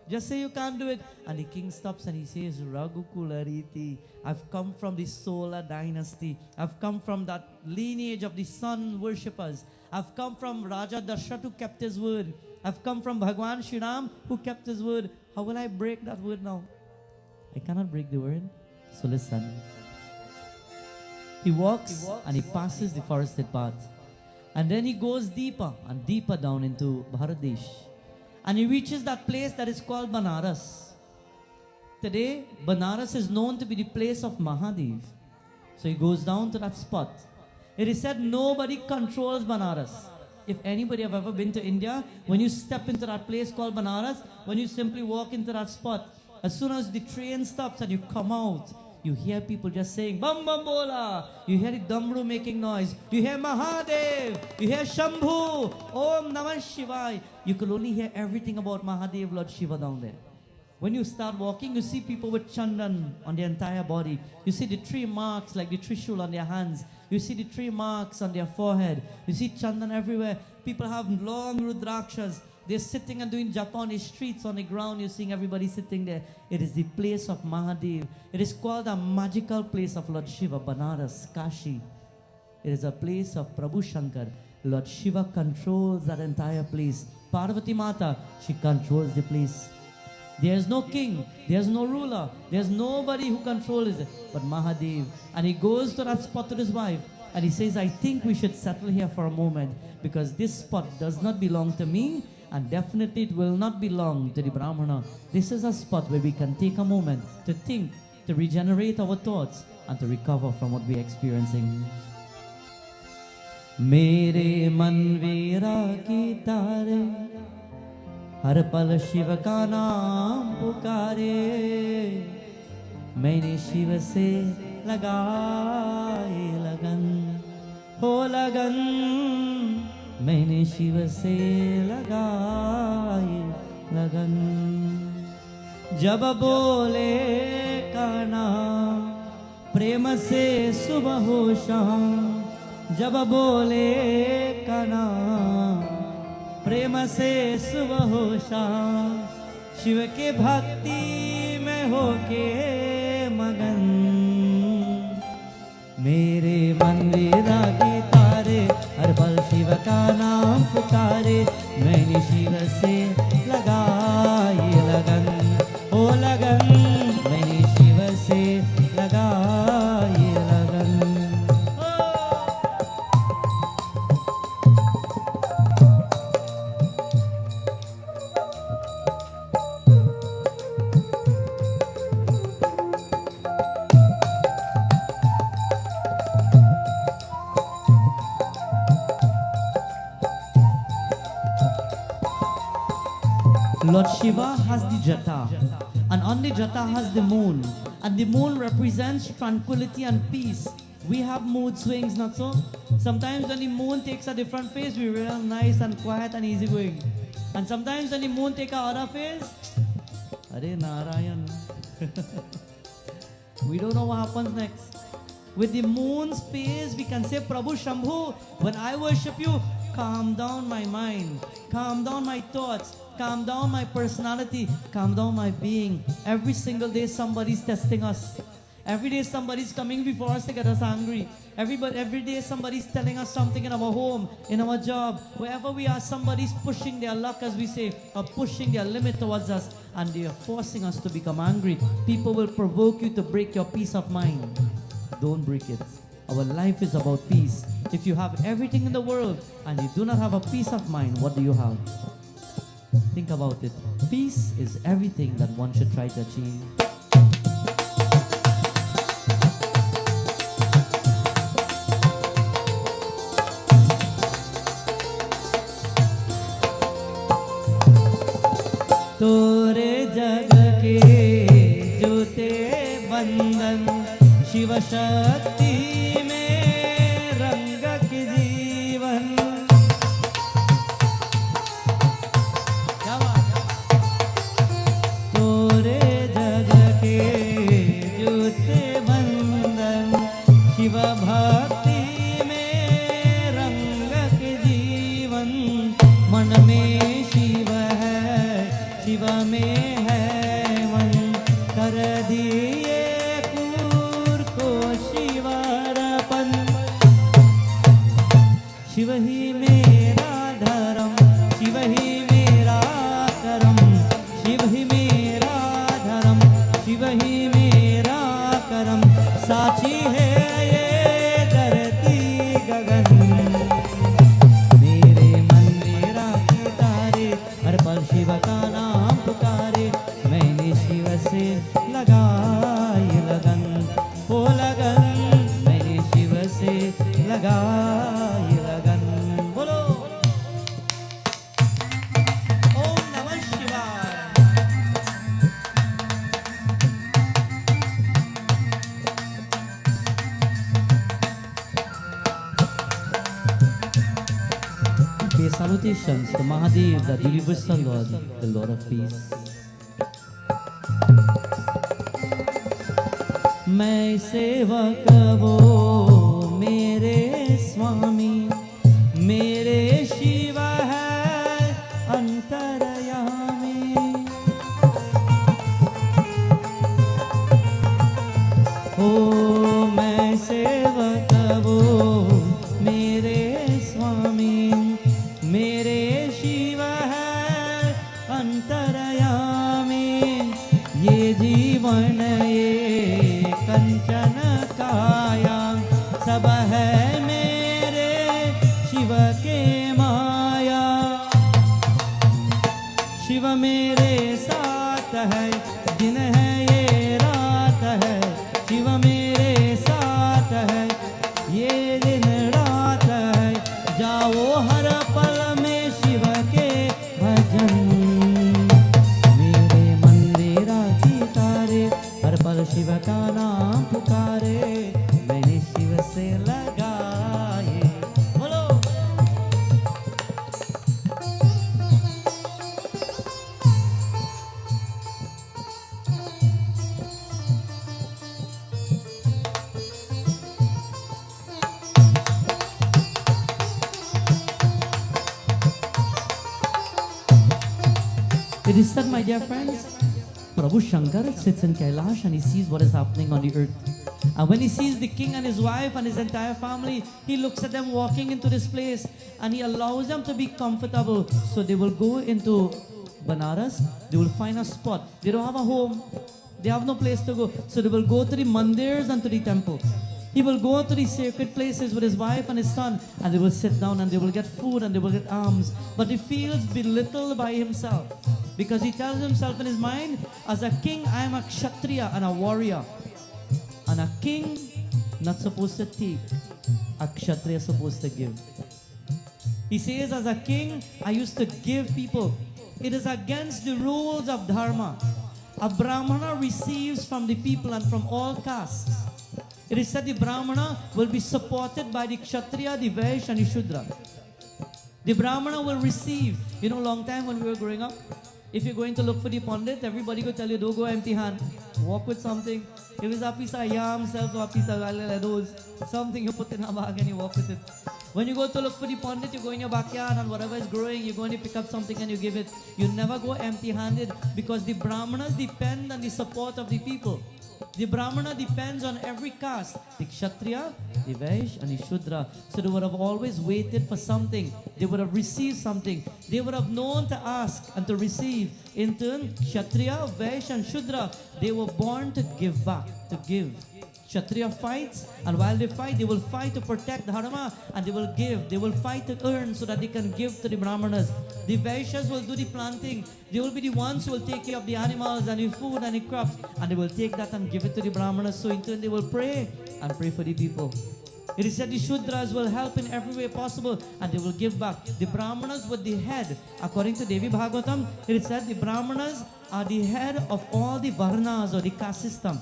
Just say you can't do it. And the king stops and he says, Raghukulariti, I've come from the Solar dynasty. I've come from that lineage of the sun worshippers. I've come from Raja Darshat who kept his word. I've come from Bhagwan Shri Ram who kept his word. How will I break that word now? I cannot break the word. So listen. He walks and he passes the forested path. And then he goes deeper and deeper down into Bharat Desh. And he reaches that place that is called Banaras. Today, Banaras is known to be the place of Mahadev. So he goes down to that spot. It is said nobody controls Banaras. If anybody have ever been to India, when you step into that place called Banaras, when you simply walk into that spot, as soon as the train stops and you come out, you hear people just saying, Bam Bam Bola. You hear the Damru making noise. You hear Mahadev. You hear Shambhu. Om Namah Shivaya. You could only hear everything about Mahadev, Lord Shiva down there. When you start walking, you see people with Chandan on their entire body. You see the three marks like the Trishul on their hands. You see the three marks on their forehead. You see Chandan everywhere. People have long Rudrakshas. They're sitting and doing japa on the streets, on the ground. You're seeing everybody sitting there. It is the place of Mahadev. It is called a magical place of Lord Shiva, Banaras, Kashi. It is a place of Prabhu Shankar. Lord Shiva controls that entire place. Parvati Mata, she controls the place. There's no king, there's no ruler, there's nobody who controls it but Mahadev. And he goes to that spot with his wife and he says, I think we should settle here for a moment because this spot does not belong to me and definitely it will not belong to the Brahmana. This is a spot where we can take a moment to think, to regenerate our thoughts and to recover from what we're experiencing. Mere man vera ki tare हर पल शिव का नाम पुकारे मैंने शिव से लगाए लगन हो लगन मैंने शिव से लगाए लगन जब बोले का नाम प्रेम से सुबह हो शाम जब बोले का नाम प्रेम से सुबह हो शाम शिव के भक्ति में होके मगन मेरे मंदिर के तारे हर पल शिव का नाम पुकारे मैंने शिव से लगाए लगन ओ लगन मैंने शिव से लगाए लगन Lord Shiva has the Jata, and on the Jata has the moon, and the moon represents tranquility and peace. We have mood swings, not so? Sometimes when the moon takes a different phase, we real nice and quiet and easygoing. And sometimes when the moon takes a other phase, Hare Narayan. We don't know what happens next. With the moon's phase, we can say, Prabhu Shambhu, when I worship you, calm down my mind, calm down my thoughts, calm down my personality, calm down my being. Every single day somebody's testing us. Every day somebody's coming before us to get us angry. Every day somebody's telling us something in our home, in our job. Wherever we are, somebody's pushing their luck, as we say, or pushing their limit towards us. And they are forcing us to become angry. People will provoke you to break your peace of mind. Don't break it. Our life is about peace. If you have everything in the world and you do not have a peace of mind, what do you have? Think about it. Peace is everything that one should try to achieve. तोरे जग के जोते बंधन शिव शक्ति में रंग के जीवन क्या बात तोरे जग के जोते बंधन शिव भक्ति में रंग के जीवन मन में शिव शिव में है मन कर दिए कूर को शिवर pay salutations to Mahadev, the universal Lord, the Lord of peace. मैं सेवक वो मेरे स्वामी, मेरे शिव है अंतर्यामी। ओ मैं सेवक वो मेरे स्वामी, मेरे शिव है अंतर्यामी। ये जीवन ये कंचन काया, सब है मेरे शिव के माया। शिव मेरे साथ है, दिन है ये रात है। शिव मेरे साथ है, ये दिन रात है। जाओ हर पल में शिव के भजन, मेरे मंदिर की तारे हर पल शिव का नाम पुकारे। मैंने शिव से लगाए, बोलो। It is said, my dear friends, Prabhu Shankar sits in Kailash and he sees what is happening on the earth. And when he sees the king and his wife and his entire family, he looks at them walking into this place and he allows them to be comfortable. So they will go into Banaras, they will find a spot. They don't have a home, they have no place to go. So they will go to the mandirs and to the temple. He will go to the sacred places with his wife and his son, and they will sit down and they will get food and they will get alms. But he feels belittled by himself, because he tells himself in his mind, as a king, I am a kshatriya and a warrior. And a king not supposed to take, a kshatriya supposed to give. He says, as a king, I used to give people. It is against the rules of Dharma. A Brahmana receives from the people and from all castes. It is said the Brahmana will be supported by the Kshatriya, the Vaishya and the Shudra. The Brahmana will receive. You know, long time when we were growing up, if you're going to look for the Pandit, everybody will tell you, don't go empty hand. Walk with something. If it's a piece of yam, self a piece of those, something you put in a bag and you walk with it. When you go to look for the Pandit, you go in your backyard and whatever is growing, you're going to pick up something and you give it. You never go empty-handed, because the Brahmanas depend on the support of the people. The Brahmana depends on every caste, the Kshatriya, the Vaishya and the Shudra. So they would have always waited for something. They would have received something. They would have known to ask and to receive. In turn, Kshatriya, Vaishya and Shudra, they were born to give back, to give. Kshatriya fights, and while they fight, they will fight to protect Dharma, and they will give. They will fight to earn so that they can give to the Brahmanas. The Vaishyas will do the planting. They will be the ones who will take care of the animals and the food and the crops, and they will take that and give it to the Brahmanas. So in turn, they will pray and pray for the people. It is said the Shudras will help in every way possible, and they will give back. The Brahmanas were the head. According to Devi Bhagavatam, it is said the Brahmanas are the head of all the Varnas or the caste system.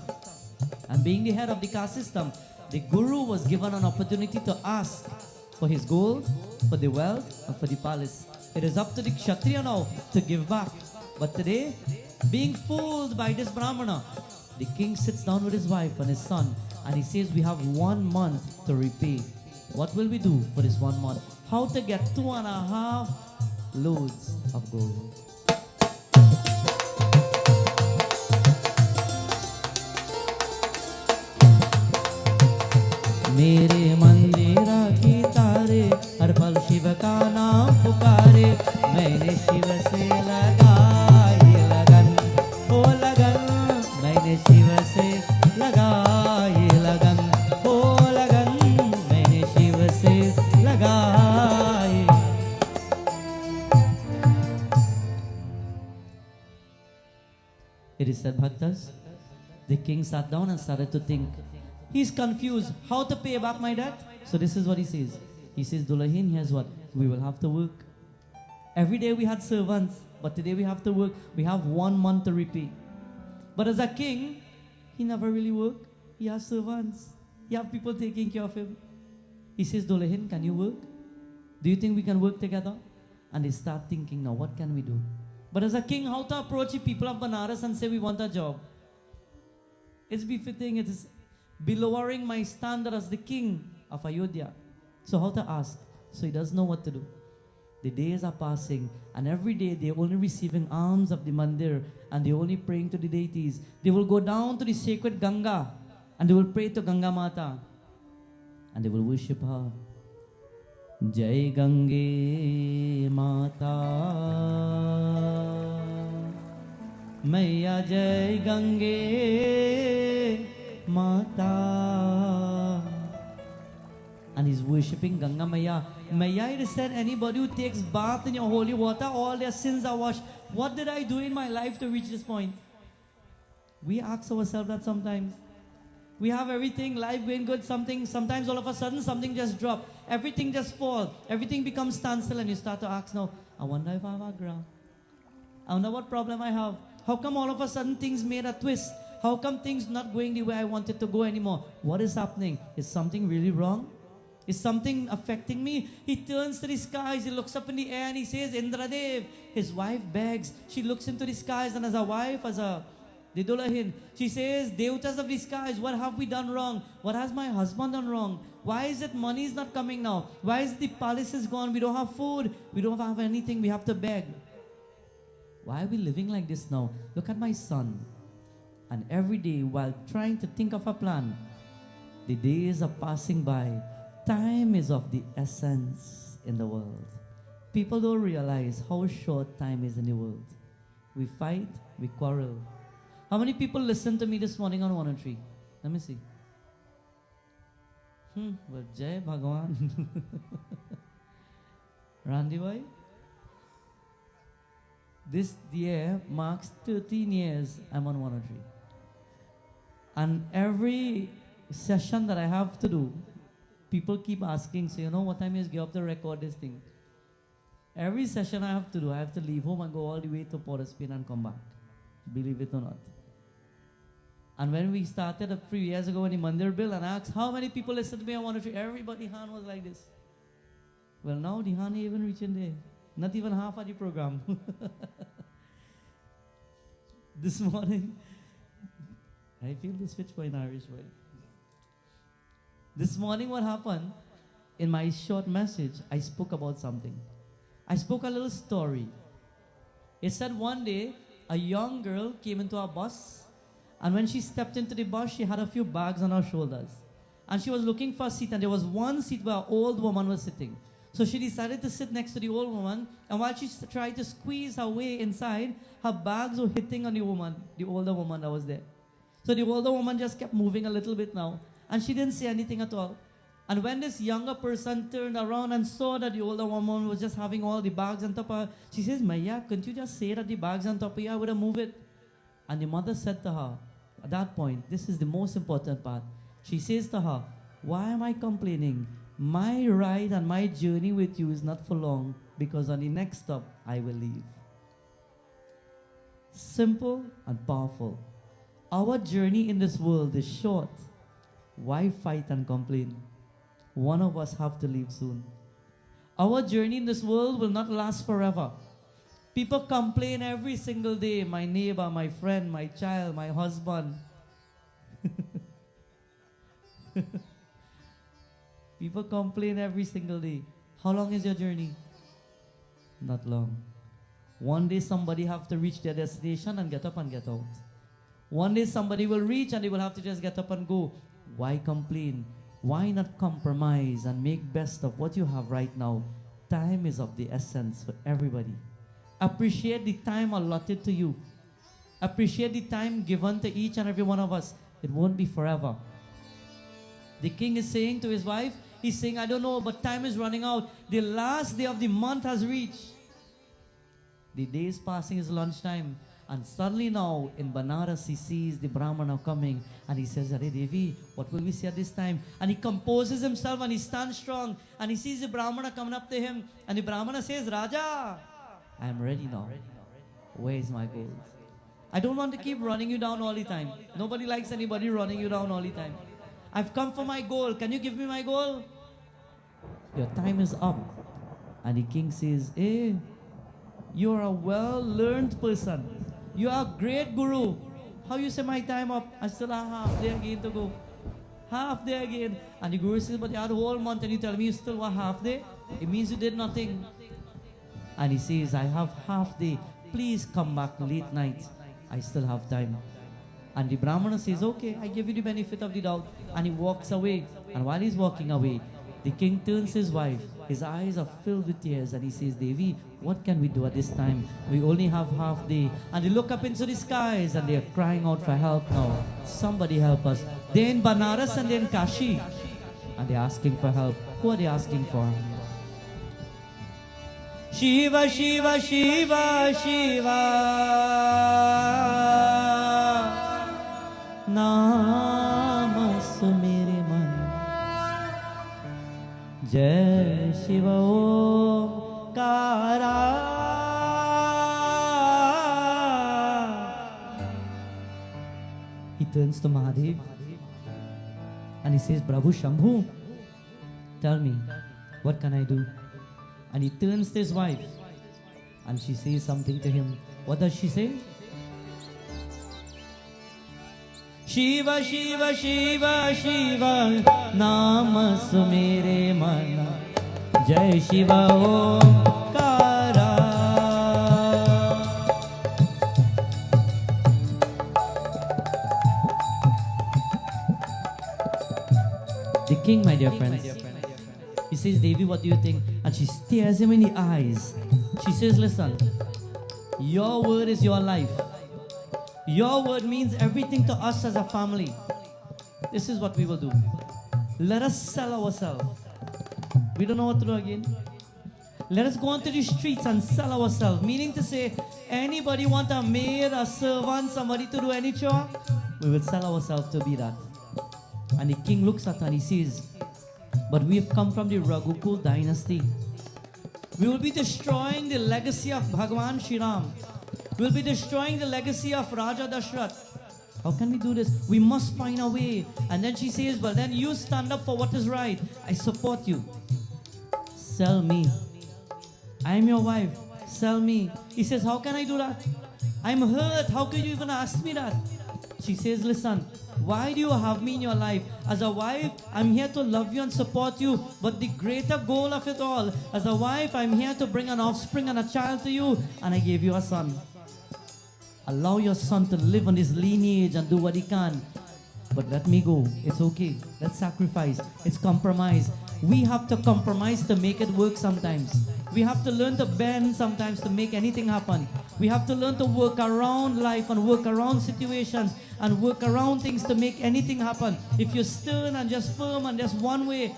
And being the head of the caste system, the Guru was given an opportunity to ask for his gold, for the wealth, and for the palace. It is up to the Kshatriya now to give back. But today, being fooled by this Brahmana, the king sits down with his wife and his son, and he says, we have 1 month to repay. What will we do for this 1 month? How to get 2.5 loads of gold. मेरे मंदिरा की तारे हर पल शिव का नाम पुकारे। मैंने शिव से लगाई लगन, ओ लगन। मैंने शिव से लगाई लगन, ओ लगन। मैंने शिव से लगाई। It is said, Bhaktas, the king sat down and started to think. He's confused. How to pay back my debt? So this is what he says. He says, Dulahin, here's what. We will have to work. Every day we had servants, but today we have to work. We have 1 month to repay. But as a king, he never really worked. He has servants. He has people taking care of him. He says, Dulahin, can you work? Do you think we can work together? And they start thinking, now what can we do? But as a king, how to approach the people of Banaras and say we want a job? It's befitting, it is be lowering my standard as the king of Ayodhya. So how to ask? So he doesn't know what to do. The days are passing, and every day they're only receiving alms of the mandir, and they're only praying to the deities. They will go down to the sacred Ganga, and they will pray to Ganga Mata, and they will worship her. Jai Gange Mata, Maya Jai Gange Mata. And he's worshipping Ganga Maya. Maya, it is said, anybody who takes bath in your holy water, all their sins are washed. What did I do in my life to reach this point? We ask ourselves that sometimes. We have everything, life going good, sometimes all of a sudden something just drop. Everything just fall. Everything becomes standstill, and you start to ask now, I wonder if I have a ground. I wonder what problem I have. How come all of a sudden things made a twist? How come things not going the way I wanted to go anymore? What is happening? Is something really wrong? Is something affecting me? He turns to the skies, he looks up in the air and he says, Indradev. His wife begs. She looks into the skies, and as a wife, as a Didulahin, she says, Devatas of the skies, what have we done wrong? What has my husband done wrong? Why is it money is not coming now? Why is the palace is gone? We don't have food. We don't have anything. We have to beg. Why are we living like this now? Look at my son. And every day, while trying to think of a plan, the days are passing by. Time is of the essence in the world. People don't realize how short time is in the world. We fight, we quarrel. How many people listened to me this morning on 103? Let me see. Well, Jai Bhagavan. Randy Bhai? This year marks 13 years I'm on 103. And every session that I have to do, people keep asking, so what time is give up to record this thing? Every session I have to do, I have to leave home and go all the way to Port of Spain and come back. Believe it or not. And when we started a few years ago in the Mandir bill and asked how many people listened to me on 103, everybody hand was like this. Well, now the hand ain't even reaching there. Not even half of the program. This morning, I feel the switch for an Irish way. This morning what happened, in my short message, I spoke about something. I spoke a little story. It said one day, a young girl came into a bus, and when she stepped into the bus, she had a few bags on her shoulders. And she was looking for a seat, and there was one seat where an old woman was sitting. So she decided to sit next to the old woman, and while she tried to squeeze her way inside, her bags were hitting on the older woman that was there. So the older woman just kept moving a little bit now, and she didn't say anything at all. And when this younger person turned around and saw that the older woman was just having all the bags on top of her, she says, Maya, couldn't you just say that the bags on top of you, I would have moved it? And the mother said to her, at that point, this is the most important part. She says to her, why am I complaining? My ride and my journey with you is not for long, because on the next stop, I will leave. Simple and powerful. Our journey in this world is short. Why fight and complain? One of us have to leave soon. Our journey in this world will not last forever. People complain every single day. My neighbor, my friend, my child, my husband. People complain every single day. How long is your journey? Not long. One day somebody have to reach their destination and get up and get out. One day somebody will reach and they will have to just get up and go. Why complain? Why not compromise and make best of what you have right now? Time is of the essence for everybody. Appreciate the time allotted to you. Appreciate the time given to each and every one of us. It won't be forever. The king is saying to his wife, he's saying, I don't know, but time is running out. The last day of the month has reached. The day is passing, is lunchtime. And suddenly now, in Banaras, he sees the Brahmana coming. And he says, Are Devi, what will we say at this time? And he composes himself and he stands strong. And he sees the Brahmana coming up to him. And the Brahmana says, Raja, I am ready now. Where is my gold? I don't want to keep running you down all the time. Nobody likes anybody running you down all the time. I've come for my goal. Can you give me my goal? Your time is up. And the king says, hey, you are a well-learned person. You are a great guru. How you say my time up? I still have half day again to go. Half day again. And the guru says, but you had a whole month and you tell me you still want half day? It means you did nothing. And he says, I have half day. Please come back late night. I still have time. And the Brahmana says, okay, I give you the benefit of the doubt. And he walks away. And while he's walking away, the king turns to his wife. His eyes are filled with tears. And he says, Devi, what can we do at this time? We only have half day. And they look up into the skies and they are crying out for help now. Somebody help us. They're in Banaras and they're in Kashi. And they're asking for help. Who are they asking for? Shiva, Shiva, Shiva, Shiva. Naam sumere man. Jai Shiva Omkara. He turns to Mahadev and he says, Prabhu Shambhu, tell me, what can I do? And he turns to his wife and she says something to him. What does she say? Shiva, Shiva, Shiva, Shiva, Naam sumere mana, Jai Shiva Omkara. The king, my dear friends, he says, Devi, what do you think? And she stares him in the eyes. She says, listen, your word is your life. Your word means everything to us as a family. This is what we will do. Let us sell ourselves. We don't know what to do again. Let us go onto the streets and sell ourselves. Meaning to say, anybody want a maid, a servant, somebody to do any chore? We will sell ourselves to be that. And the king looks at her and he says, but we have come from the Raghukul dynasty. We will be destroying the legacy of Bhagwan Shri Ram. We will be destroying the legacy of Raja Dashrath. How can we do this? We must find a way. And then she says, well, then you stand up for what is right. I support you. Sell me. I am your wife. Sell me. He says, how can I do that? I'm hurt. How could you even ask me that? She says, listen, why do you have me in your life? As a wife, I'm here to love you and support you. But the greater goal of it all, as a wife, I'm here to bring an offspring and a child to you. And I gave you a son. Allow your son to live on his lineage and do what he can. But let me go. It's okay. Let's sacrifice. It's compromise. We have to compromise to make it work sometimes. We have to learn to bend sometimes to make anything happen. We have to learn to work around life and work around situations and work around things to make anything happen. If you're stern and just firm and just one way,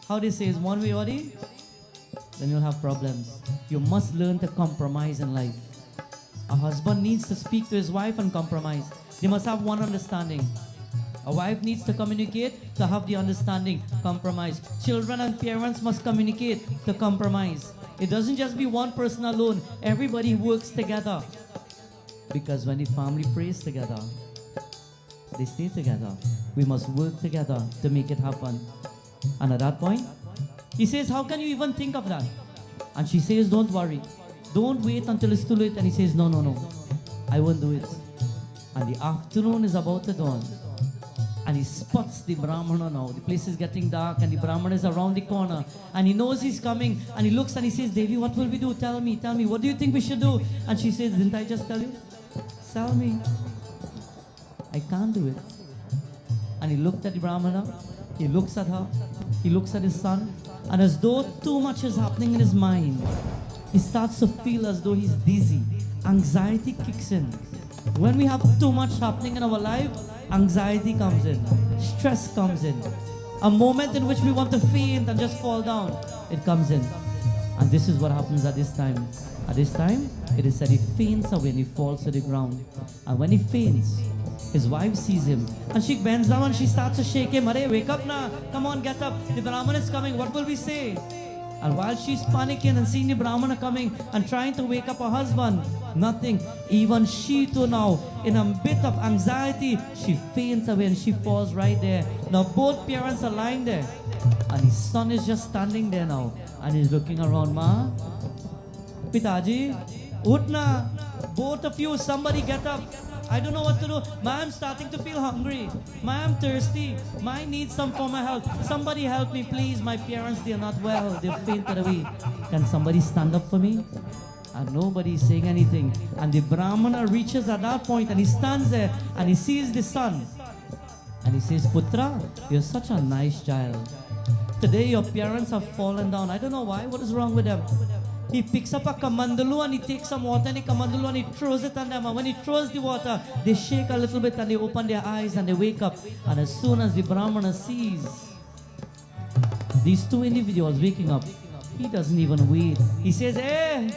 how they say is one way, Odi? Then you'll have problems. You must learn to compromise in life. A husband needs to speak to his wife and compromise. They must have one understanding. A wife needs to communicate to have the understanding, compromise. Children and parents must communicate to compromise. It doesn't just be one person alone. Everybody works together. Because when the family prays together, they stay together. We must work together to make it happen. And at that point, he says, how can you even think of that? And she says, don't worry. Don't wait until it's too late. And he says, no, no, no. I won't do it. And the afternoon is about to dawn. And he spots the Brahmana now. The place is getting dark and the Brahmana is around the corner. And he knows he's coming. And he looks and he says, Devi, what will we do? Tell me. What do you think we should do? And she says, didn't I just tell you? Sell me. I can't do it. And he looked at the Brahmana. He looks at her. He looks at his son. And as though too much is happening in his mind, he starts to feel as though he's dizzy. Anxiety kicks in. When we have too much happening in our life, anxiety comes in. Stress comes in. A moment in which we want to faint and just fall down, it comes in. And this is what happens at this time. At this time, it is said he faints away and he falls to the ground. And when he faints, his wife sees him. And she bends down and she starts to shake him. Arey, wake up now. Come on, get up. The Brahman is coming. What will we say? And while she's panicking and seeing the Brahmana coming and trying to wake up her husband, nothing. Even she too now, in a bit of anxiety, she faints away and she falls right there. Now both parents are lying there. And his son is just standing there now. And he's looking around, Ma, Pitaji, Utna, both of you, somebody get up. I don't know what to do. Ma, I'm starting to feel hungry. Ma, I'm thirsty. Ma, I need some for my health. Somebody help me, please. My parents, they're not well. They've fainted away. Can somebody stand up for me? And nobody is saying anything. And the Brahmana reaches at that point and he stands there and he sees the son. And he says, Putra, you're such a nice child. Today your parents have fallen down. I don't know why. What is wrong with them? He picks up a kamandalu and he takes some water in the kamandalu and he throws it on them. And when he throws the water, they shake a little bit and they open their eyes and they wake up. And as soon as the Brahmana sees these two individuals waking up, he doesn't even wait. He says, hey!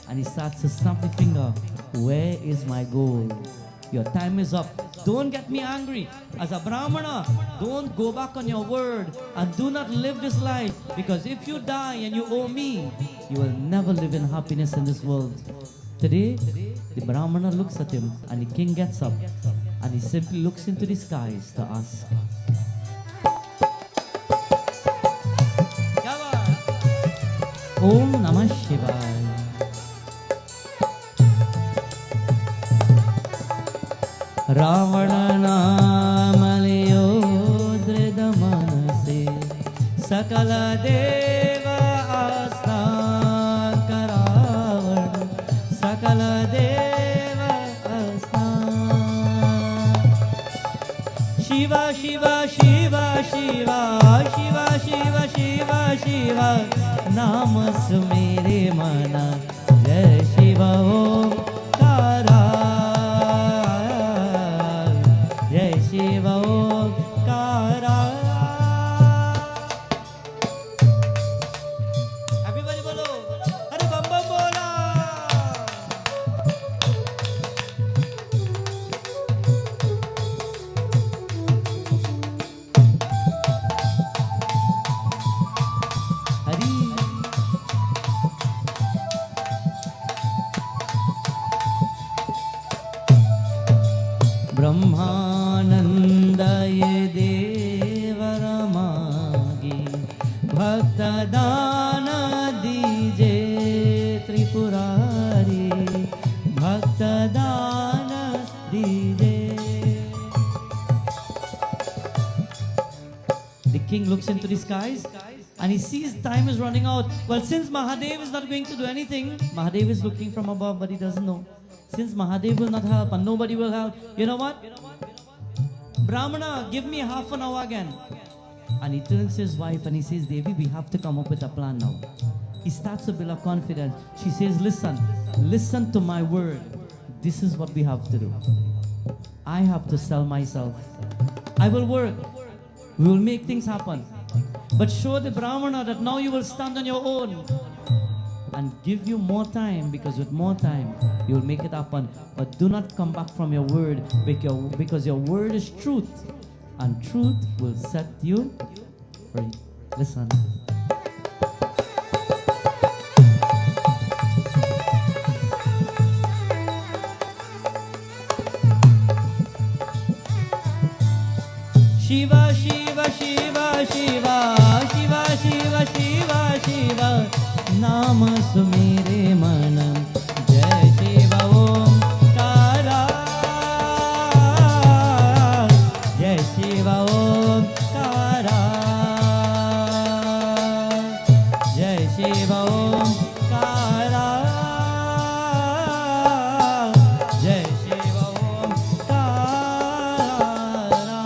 And he starts to snap the finger. Where is my gold? Your time is up. Don't get me angry. As a Brahmana, don't go back on your word and do not live this life. Because if you die and you owe me, you will never live in happiness in this world. Today, the Brahmana looks at him and the king gets up and he simply looks into the skies to ask, Om Namah Shivaya. Ravan नाम लियो दृढ़ मन से सकल देव आस्था करावण सकल देव आस्था शिवा शिवा शिवा शिवा शिवा शिवा शिवा शिवा नाम सुमेरे मना जय शिवा ओम तारा ब्रह्मानंदय देव रमागी भक्त दान दीजे त्रिपुरारी भक्त दान दीजे. The king looks into the skies and he sees time is running out. Well, since Mahadev is not going to do anything, Mahadev is looking from above but he doesn't know. Since Mahadev will not help and nobody will help, you know what? Brahmana, give me half an hour again. And he turns to his wife and he says, Devi, we have to come up with a plan now. He starts to build up confidence. She says, listen to my word. This is what we have to do. I have to sell myself. I will work. We will make things happen. But show the Brahmana that now you will stand on your own. And give you more time, because with more time you will make it happen. But do not come back from your word, because your word is truth, and truth will set you free. Listen. Shiva Shiva Shiva Shiva Shiva Shiva Shiva Shiva नाम सुमेरे मन जय शिव ओम कारा जय शिव ओम कारा जय शिव ओम कारा जय शिव ओम कारा.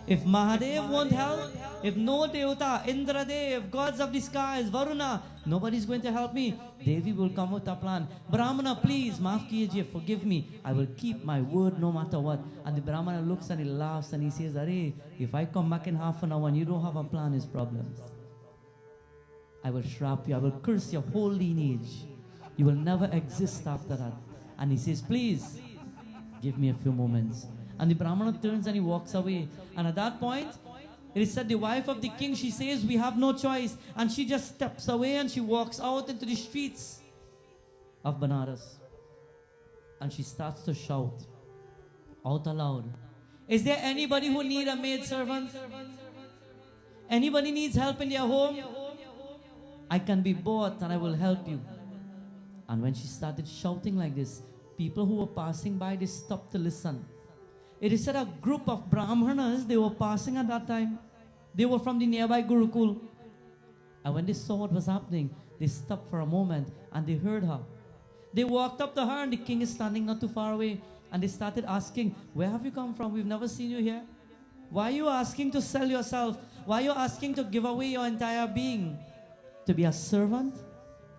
If Mahadev won't help, if no Devata, Indradev, gods of the skies, Varuna, nobody's going to help me, Devi will come with a plan. Brahmana, please, maaf kijiye, forgive me. I will keep my word no matter what. And the Brahmana looks and he laughs and he says, Arey, if I come back in half an hour and you don't have a plan, it's problems. I will shrap you. I will curse your whole lineage. You will never exist after that. And he says, please, give me a few moments. And the Brahmana turns and he walks away. And at that point, it is said the wife of the king, she says, we have no choice. And she just steps away and she walks out into the streets of Banaras. And she starts to shout out aloud, is there anybody who need a maid servant? Anybody needs help in their home? I can be bought and I will help you. And when she started shouting like this, people who were passing by, they stopped to listen. It is said a group of Brahmanas, they were passing at that time. They were from the nearby Gurukul. And when they saw what was happening, they stopped for a moment and they heard her. They walked up to her and the king is standing not too far away. And they started asking, where have you come from? We've never seen you here. Why are you asking to sell yourself? Why are you asking to give away your entire being? To be a servant?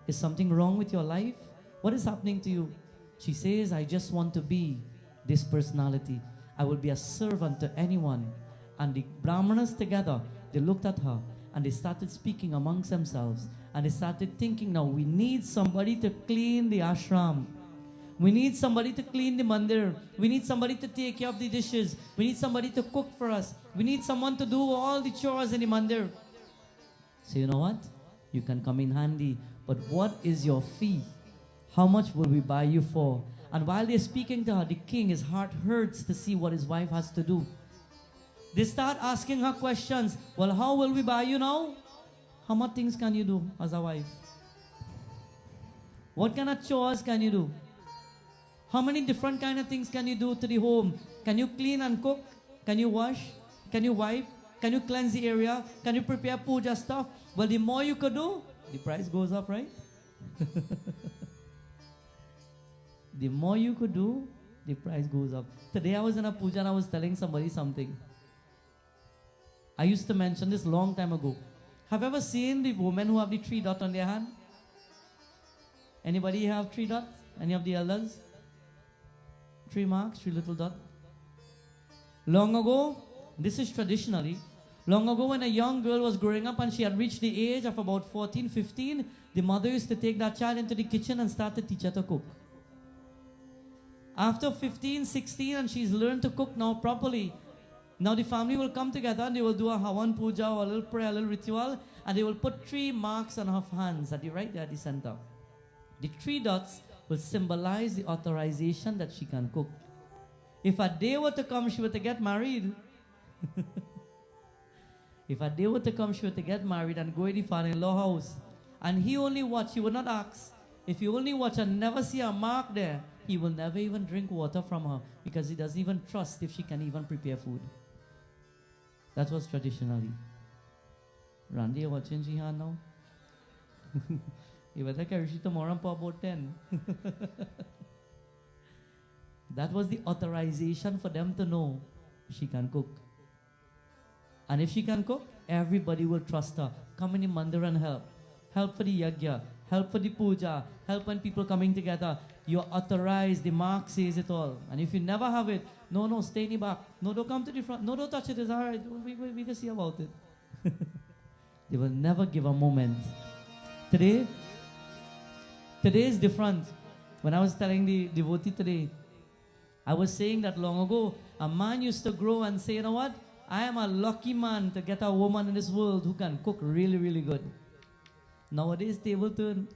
Is something wrong with your life? What is happening to you? She says, I just want to be this personality. I will be a servant to anyone. And the Brahmanas together, they looked at her and they started speaking amongst themselves. And they started thinking, now we need somebody to clean the ashram. We need somebody to clean the mandir. We need somebody to take care of the dishes. We need somebody to cook for us. We need someone to do all the chores in the mandir. So you know what? You can come in handy. But what is your fee? How much will we buy you for? And while they're speaking to her, the king, his heart hurts to see what his wife has to do. They start asking her questions. Well, how will we buy you now? How much things can you do as a wife? What kind of chores can you do? How many different kind of things can you do to the home? Can you clean and cook? Can you wash? Can you wipe? Can you cleanse the area? Can you prepare puja stuff? Well, the more you could do, the price goes up, right? The more you could do, the price goes up. Today I was in a puja and I was telling somebody something. I used to mention this long time ago. Have you ever seen the women who have the 3 dots on their hand? Anybody have 3 dots? Any of the elders? 3 marks, 3 little dots. Long ago, this is traditionally, long ago when a young girl was growing up and she had reached the age of about 14, 15, the mother used to take that child into the kitchen and start to teach her to cook. After 15, 16 and she's learned to cook now properly, now the family will come together and they will do a Havan Puja or a little prayer, a little ritual, and they will put 3 marks on her hands right there at the center. The 3 dots will symbolize the authorization that she can cook. If a day were to come, she were to get married. If a day were to come, she were to get married and go in the father-in-law house. And he only watch, he would not ask. If you only watch and never see a mark there, he will never even drink water from her because he doesn't even trust if she can even prepare food. That was traditionally. Randy, you're watching Jihan now? You better carry she tomorrow for about 10. That was the authorization for them to know she can cook. And if she can cook, everybody will trust her. Come in the mandir and help. Help for the yajna. Help for the puja. Help when people coming together. You're authorized. The mark says it all. And if you never have it, no, stay in the back. No, don't come to the front. No, don't touch it. It's all right. We can see about it. They will never give a moment. Today is different. When I was telling the devotee today, I was saying that long ago, a man used to grow and say, you know what? I am a lucky man to get a woman in this world who can cook really, really good. Nowadays, table turn.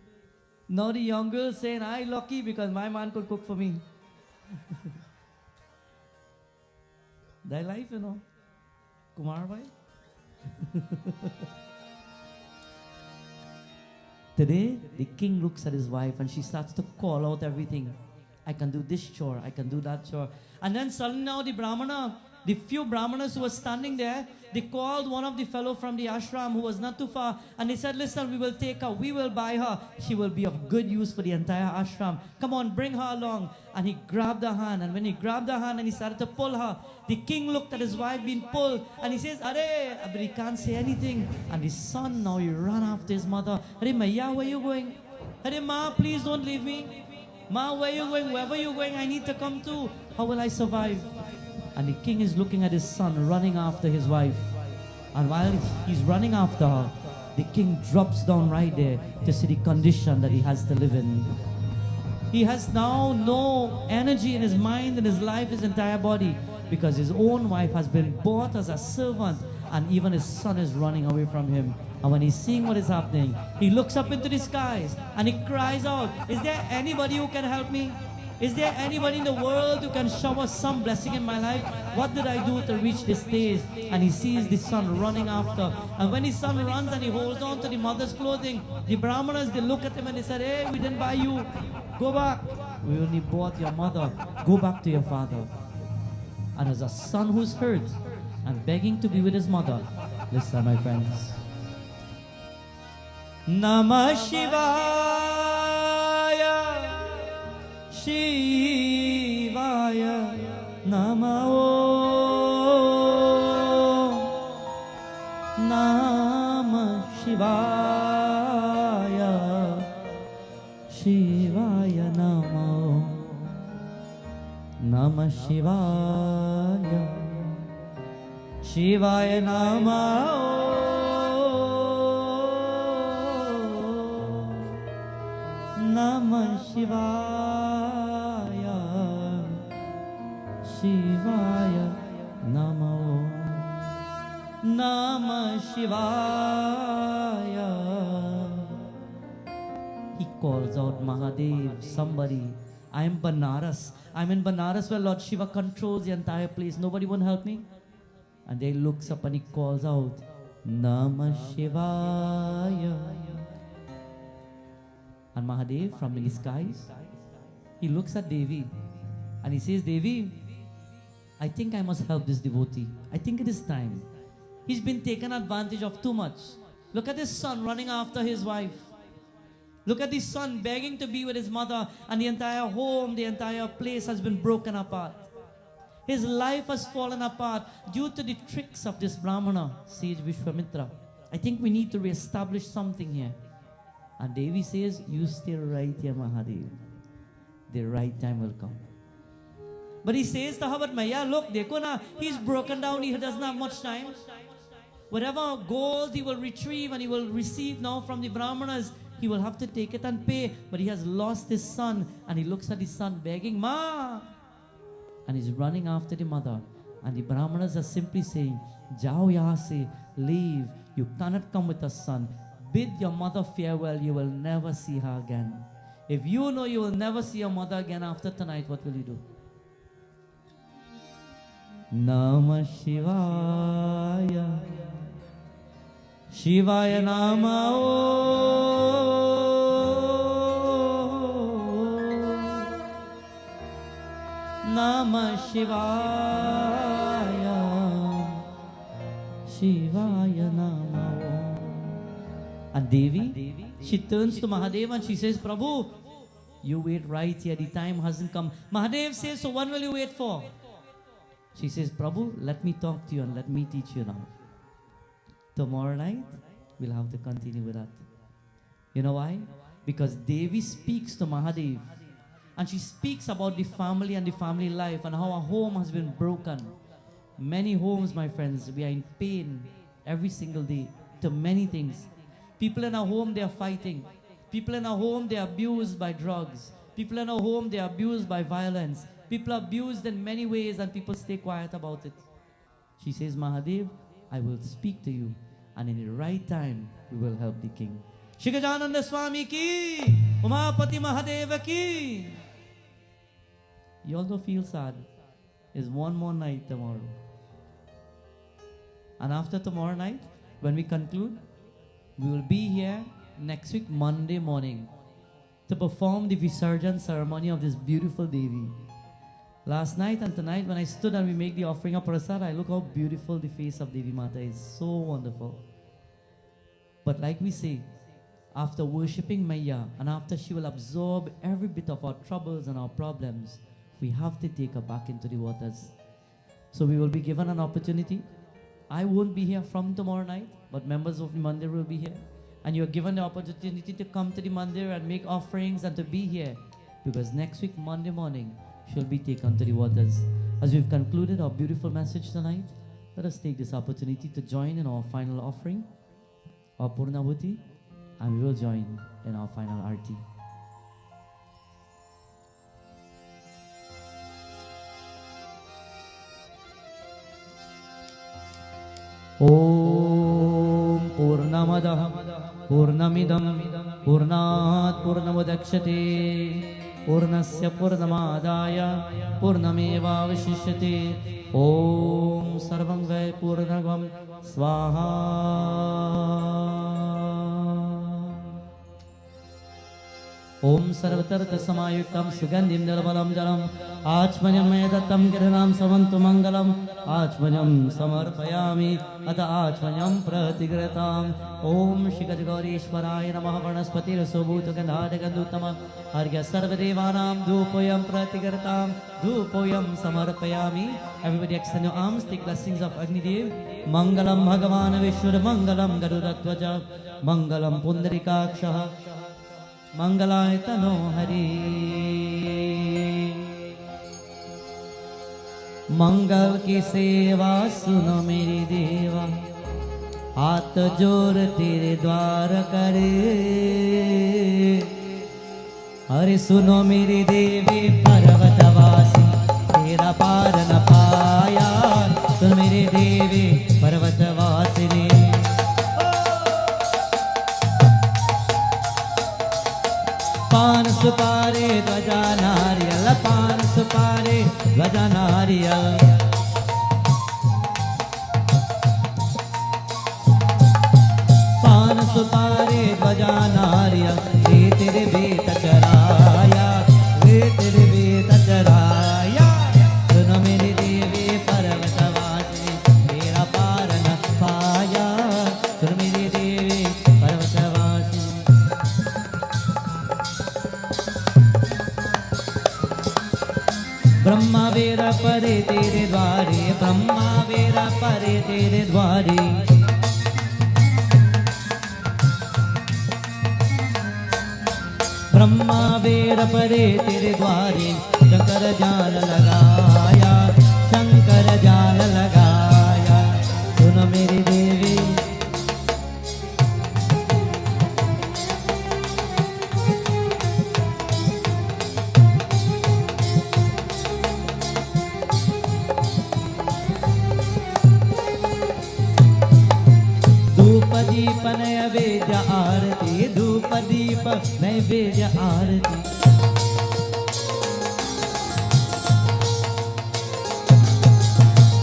Now the young girl saying, I'm lucky because my man could cook for me. That life, you know. Kumar bhai. Today, the king looks at his wife and she starts to call out everything. I can do this chore, I can do that chore. And then suddenly now the few Brahmanas who were standing there, they called one of the fellow from the ashram who was not too far and they said, listen, we will take her, we will buy her. She will be of good use for the entire ashram. Come on, bring her along. And he grabbed her hand, and when he grabbed her hand and he started to pull her, the king looked at his wife being pulled and he says, Are, but he can't say anything. And his son now, he ran after his mother. Are, Maya, where are you going? Are, Ma, please don't leave me. Ma, where are you going? Wherever you're going, I need to come too. How will I survive? And the king is looking at his son running after his wife. And while he's running after her, the king drops down right there to see the condition that he has to live in. He has now no energy in his mind, in his life, his entire body, because his own wife has been bought as a servant, and even his son is running away from him. And when he's seeing what is happening, he looks up into the skies and he cries out, is there anybody who can help me? Is there anybody in the world who can shower some blessing in my life? What did I do to reach this stage? And he sees the son running after. And when his son runs and he holds on to the mother's clothing, the Brahmanas, they look at him and they said, hey, we didn't buy you. Go back. We only bought your mother. Go back to your father. And as a son who's hurt and begging to be with his mother, listen, my friends. Namah Shivaya, Shivaya, Namah Om, Namah Shivaya, Shivaya Namah Om, Namah Shivaya, Shivaya Namah Om. Namah Shivaya, Shivaya Namah Om. Namah Shivaya. He calls out Mahadev, somebody. I am Banaras. I'm in Banaras where Lord Shiva controls the entire place. Nobody won't help me. And then he looks up and he calls out, Namah Shivaya. And Mahadev from the skies, he looks at Devi and he says, Devi, I think I must help this devotee. I think it is time. He's been taken advantage of too much. Look at his son running after his wife. Look at this son begging to be with his mother, and the entire home, the entire place has been broken apart. His life has fallen apart due to the tricks of this Brahmana, sage Vishwamitra. I think we need to reestablish something here. And Devi says, you stay right here, Mahadev. The right time will come. But he says to her, but Maya, look, dekho na, he's broken down, he doesn't have much time. Whatever gold he will retrieve and he will receive now from the Brahmanas, he will have to take it and pay. But he has lost his son, and he looks at his son begging, Ma! And he's running after the mother. And the Brahmanas are simply saying, Jao yahan se, leave. You cannot come with us, son. Bid your mother farewell, you will never see her again. If you know you will never see your mother again after tonight, what will you do? Namah Shivaya, Shivaya Namah Om, Namah Shivaya, Shivaya Namah Om. And Devi, she turns to Mahadev and she says, Prabhu, you wait right here. The time hasn't come. Mahadev says, so when will you wait for? She says, Prabhu, let me talk to you and let me teach you now. Tomorrow night, we'll have to continue with that. You know why? Because Devi speaks to Mahadev. And she speaks about the family and the family life and how a home has been broken. Many homes, my friends, we are in pain every single day to many things. People in our home, they are fighting. People in our home, they are abused by drugs. People in our home, they are abused by violence. People are abused in many ways and people stay quiet about it. She says, Mahadev, I will speak to you, and in the right time, we will help the king. Shri Gajananda Swami ki, Umapati Mahadeva ki. You all don't feel sad. There's one more night tomorrow. And after tomorrow night, when we conclude, we will be here next week, Monday morning, to perform the Visarjan ceremony of this beautiful Devi. Last night and tonight, when I stood and we make the offering of prasad, I look how beautiful the face of Devi Mata is. So wonderful. But like we say, after worshipping Maya, and after she will absorb every bit of our troubles and our problems, we have to take her back into the waters. So we will be given an opportunity. I won't be here from tomorrow night, but members of the Mandir will be here. And you're given the opportunity to come to the Mandir and make offerings and to be here. Because next week, Monday morning, she'll be taken to the waters. As we've concluded our beautiful message tonight, let us take this opportunity to join in our final offering, our Purnabhuti, and we will join in our final Arti. Om Purnamadah Purnamidam Purnat Purnamudakshate पूर्णस्य पूर्णमादाय पूर्णमेवावशिष्यते। ओम सर्वं वै पूर्णगं स्वाहा। ओम सर्वतर्कसमायुक्तं सुगन्धिं निर्मलं जलम् आचमनं मया दत्तं गृहाणां समन्तु मङ्गलम् आचमनं समर्पयामि अथ आचमनं प्रतिगृहताम्। ओम श्रीगजगौरीश्वराय नमः। वनस्पतिरसोभूतगन्धारगन्धुत्तमम् अर्घ्य सर्वदेवानां धूपोऽयं प्रतिगृहताम् धूपोऽयं समर्पयामि। Everybody extend your arms, take blessings of Agnidev. Mangalam Bhagavan Vishnu Mangalam Garudatwaja Mangalam Pundarikaksha मंगलाय तनो हरि। मंगल की सेवा सुनो मेरी देवा हाथ जोड़ तेरे द्वार करे। अरे सुनो मेरी देवी पर्वतवासी तेरा पार न पाया। सुन मेरी देवी पर्वतवासिनी पान सुपारे ध्वजा नारियल पान सुपारे ध्वजा नारियल। पान सुपारे ध्वजा नारियल रे तेरे बेत चराया रे तेरे बेत चराया। सुनो मेरी देवी पर्वतवासिनी तेरा पार न पाया। सुन मेरी देवी पर्वतवासिनी ब्रह्मा वेरा परे तेरे द्वारे ब्रह्मा वेरा परे तेरे द्वारे। ब्रह्मा वेरा परे तेरे द्वारे शंकर जाल लगाया शंकर जाल लगाया। सुनो मेरी देवी दीप नैवेद्य आरती धूप दीप नैवेद्य आरती।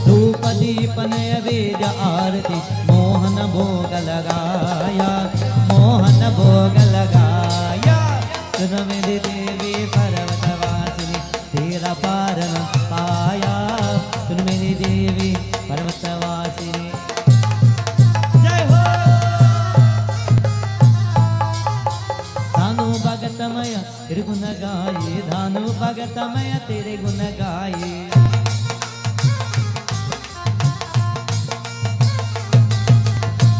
धूप दीप नैवेद्य आरती मोहन भोग लगाया मोहन भोग लगाया। सुन मेरी देवी पर्वतवासिनी तेरा पार न पाया। सुन मेरी देवी पर्वतवासिनी भगतमय तेरे गुण गाए धानु भगतमय तेरे गुण गाए।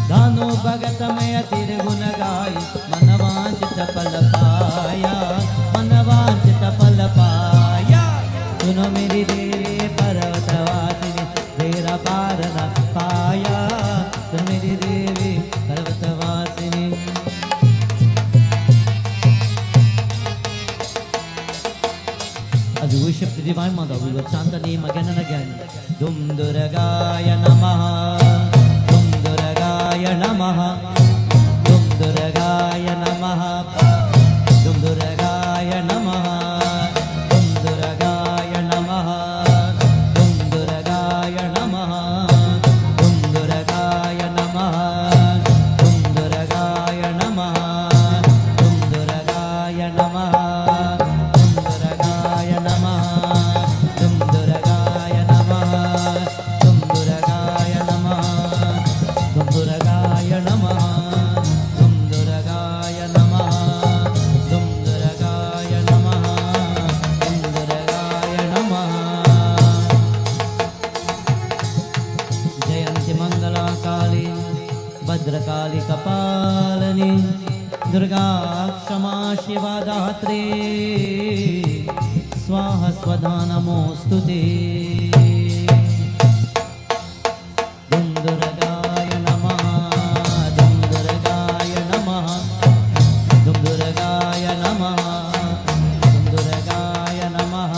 धानु भगतमय तेरे गुण गाए मनवांचित फल पाया मनवांचित फल पाया। सुनो मेरी देवी पर्वतवासिनी तेरा पार न पाया। सुन मेरी देवी पर्वतवासिनी as we worship the Divine Mother, we will chant the name again and again. Dum Durgaya Namaha, Dum Durgaya Namaha, Dum Durgaya Namaha, Dum Durgaya Namaha, Dum Durgaya Namaha, Dum Durgaya Namaha, Dum Durgaya Namaha, Dum Durgaya Namaha, Dum Durgaya Namaha. Bhadrakali कपालनी Durga क्षमा शिवा दात्री स्वाहा स्वधा नमोस्तुते। दुम दुर्गाय नमः दुम दुर्गाय नमः दुम दुर्गाय नमः दुम दुर्गाय नमः।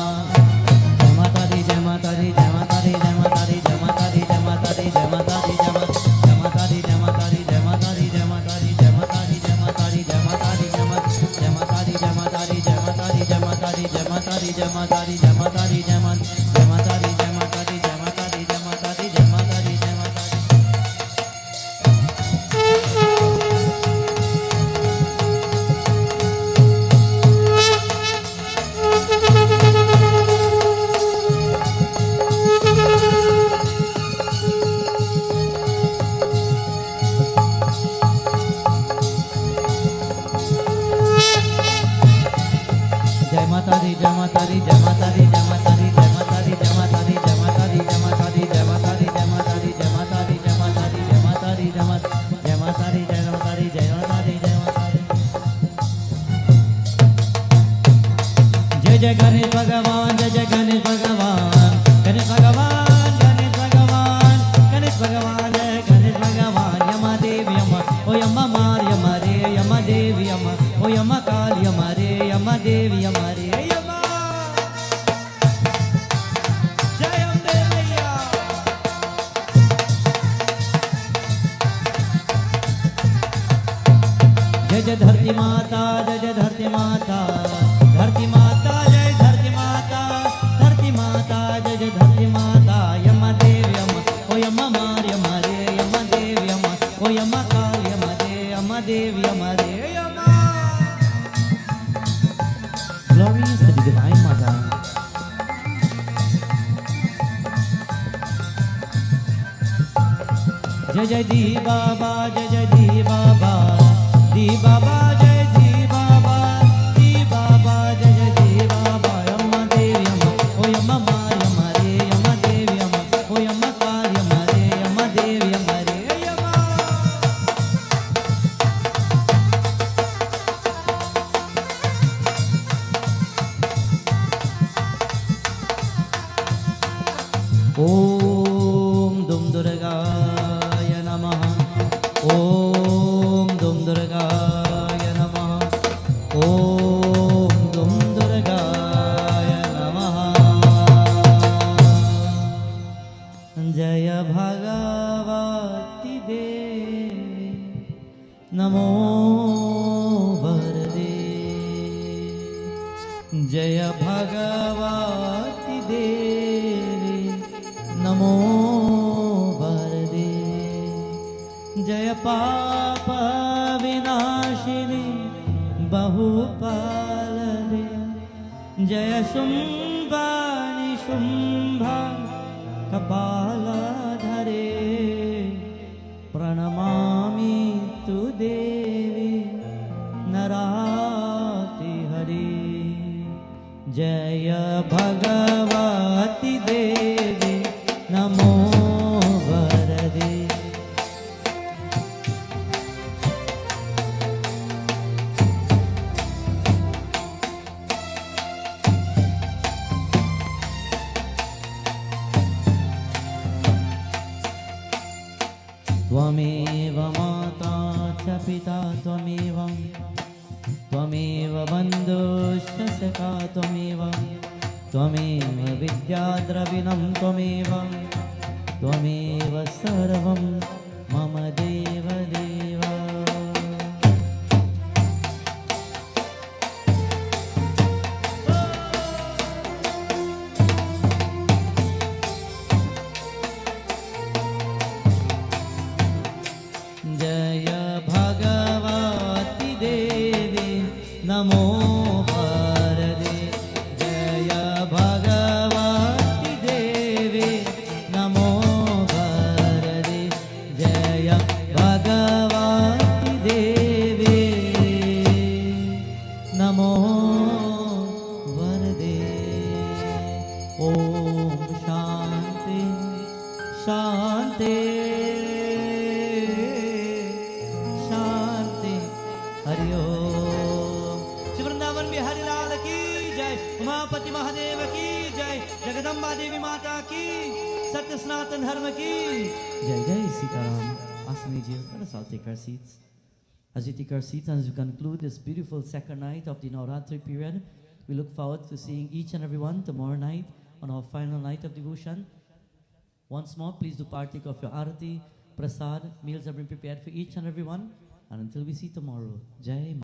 जय माता दी जय माता दी जय माता दी जय माता दी जय माता दी जय माता दी जय माता दी जय माता दी जय माता दी जय माता दी जय माता दी जय माता दी जय माता दी जय माता दी जय माता दी जय माता दी जय माता दी जय माता दी जय माता दी जय माता di, Jai Mata di, Jai Mata di, Jai Mata di, Jai Mata di, Jai Mata di, Jai Mata di, Jai Mata di, Jai Mata di, Jai Mata di, Jai Mata di. Jai Mata di, Jai Mata di, Jai Mata di, Jai Mata di, Jai Mata di, Jai Mata di, Jai Mata di, Jai Mata di, Jai Mata di, Jai Mata di, Jai Mata di, Jai Mata di, Jai Mata di, Jai Mata di, Jai Mata di, Jai Mata di, Jai Mata di, Jai Mata di. Jai Jai Ganesh Bhagavan, Jai Jai Ganesh Bhagavan, Ganesh Bhagavan, Ganesh Bhagavan, Ganesh Bhagavan, Jai Ganesh Bhagavan, Yama Devi Yama, O Yama Mar Yama Re, Yama Devi Yama, O Yama Kal Yama Re, Yama Devi Yama Re, Yama. Jai Ambe Maiya. Jai Jai Dharti Mata, Jai Jai Dharti Mata, Dharti Mata, Jai Dharti Mata, Dharti Mata, Jai Jai Dharti Mata, Yama Devi Yama, O Yama Mar Yama Re, Yama Devi Yama, O Yama Kal Yama Re, Yama Devi Yama Re, Yama. Glory is to the Divine Mother. Jai Jai Di Baba, Jai Jai Di Baba, Di Baba, Jai Di Baba, Di Baba, Jai Jai Di Baba, Yama Devi Yama, O Yama Mar Yama Re, Yama Devi Yama, O Yama Kal Yama Re, Yama Devi Yama Re, Yama. Om Dum Durgaya Namaha, Om Dum Durgaya Namaha, Om Dum Durgaya Namaha. Jaya Bhagavati Devi Namo Varde, Jaya Bhagavati Devi Namo Varde, Jaya Papa Vinashini Bahupalade, Jaya Shumbani Shumbha Kapala Dhare, Pranamami Tu Devi Narati Hari. Jaya Bhagavati Devi Namo Varade. Tvameva Mata Cha Pita Tvameva, Tvameva Bandhuscha Sakha Tvameva, Tvameva Vidya Dravinam Tvameva, Tvameva Sarvam Mama Deva Deva. Jaya Bhagavati Devi Namo Varade, Jaya Bhagavati Devi Namo Varade, Jaya Bhagavati Devi Namo Varade. Om Shanti Shanti Shanti Hari Om. Shri Vrindavan Bihari Lal ki jai, Umapati Mahadev ki jai, Jagadamba Devi Mata ki, Satya Sanatan Dharma ki jai. Jai Sitaram. Asani, let us all take our seats. As we take our seats and as we conclude this beautiful second night of the Nauraatri period, we look forward to seeing each and every one tomorrow night on our final night of devotion. Once more, please do partake of your arati, prasad. Meals have been prepared for each and every one. And until we see tomorrow, Jai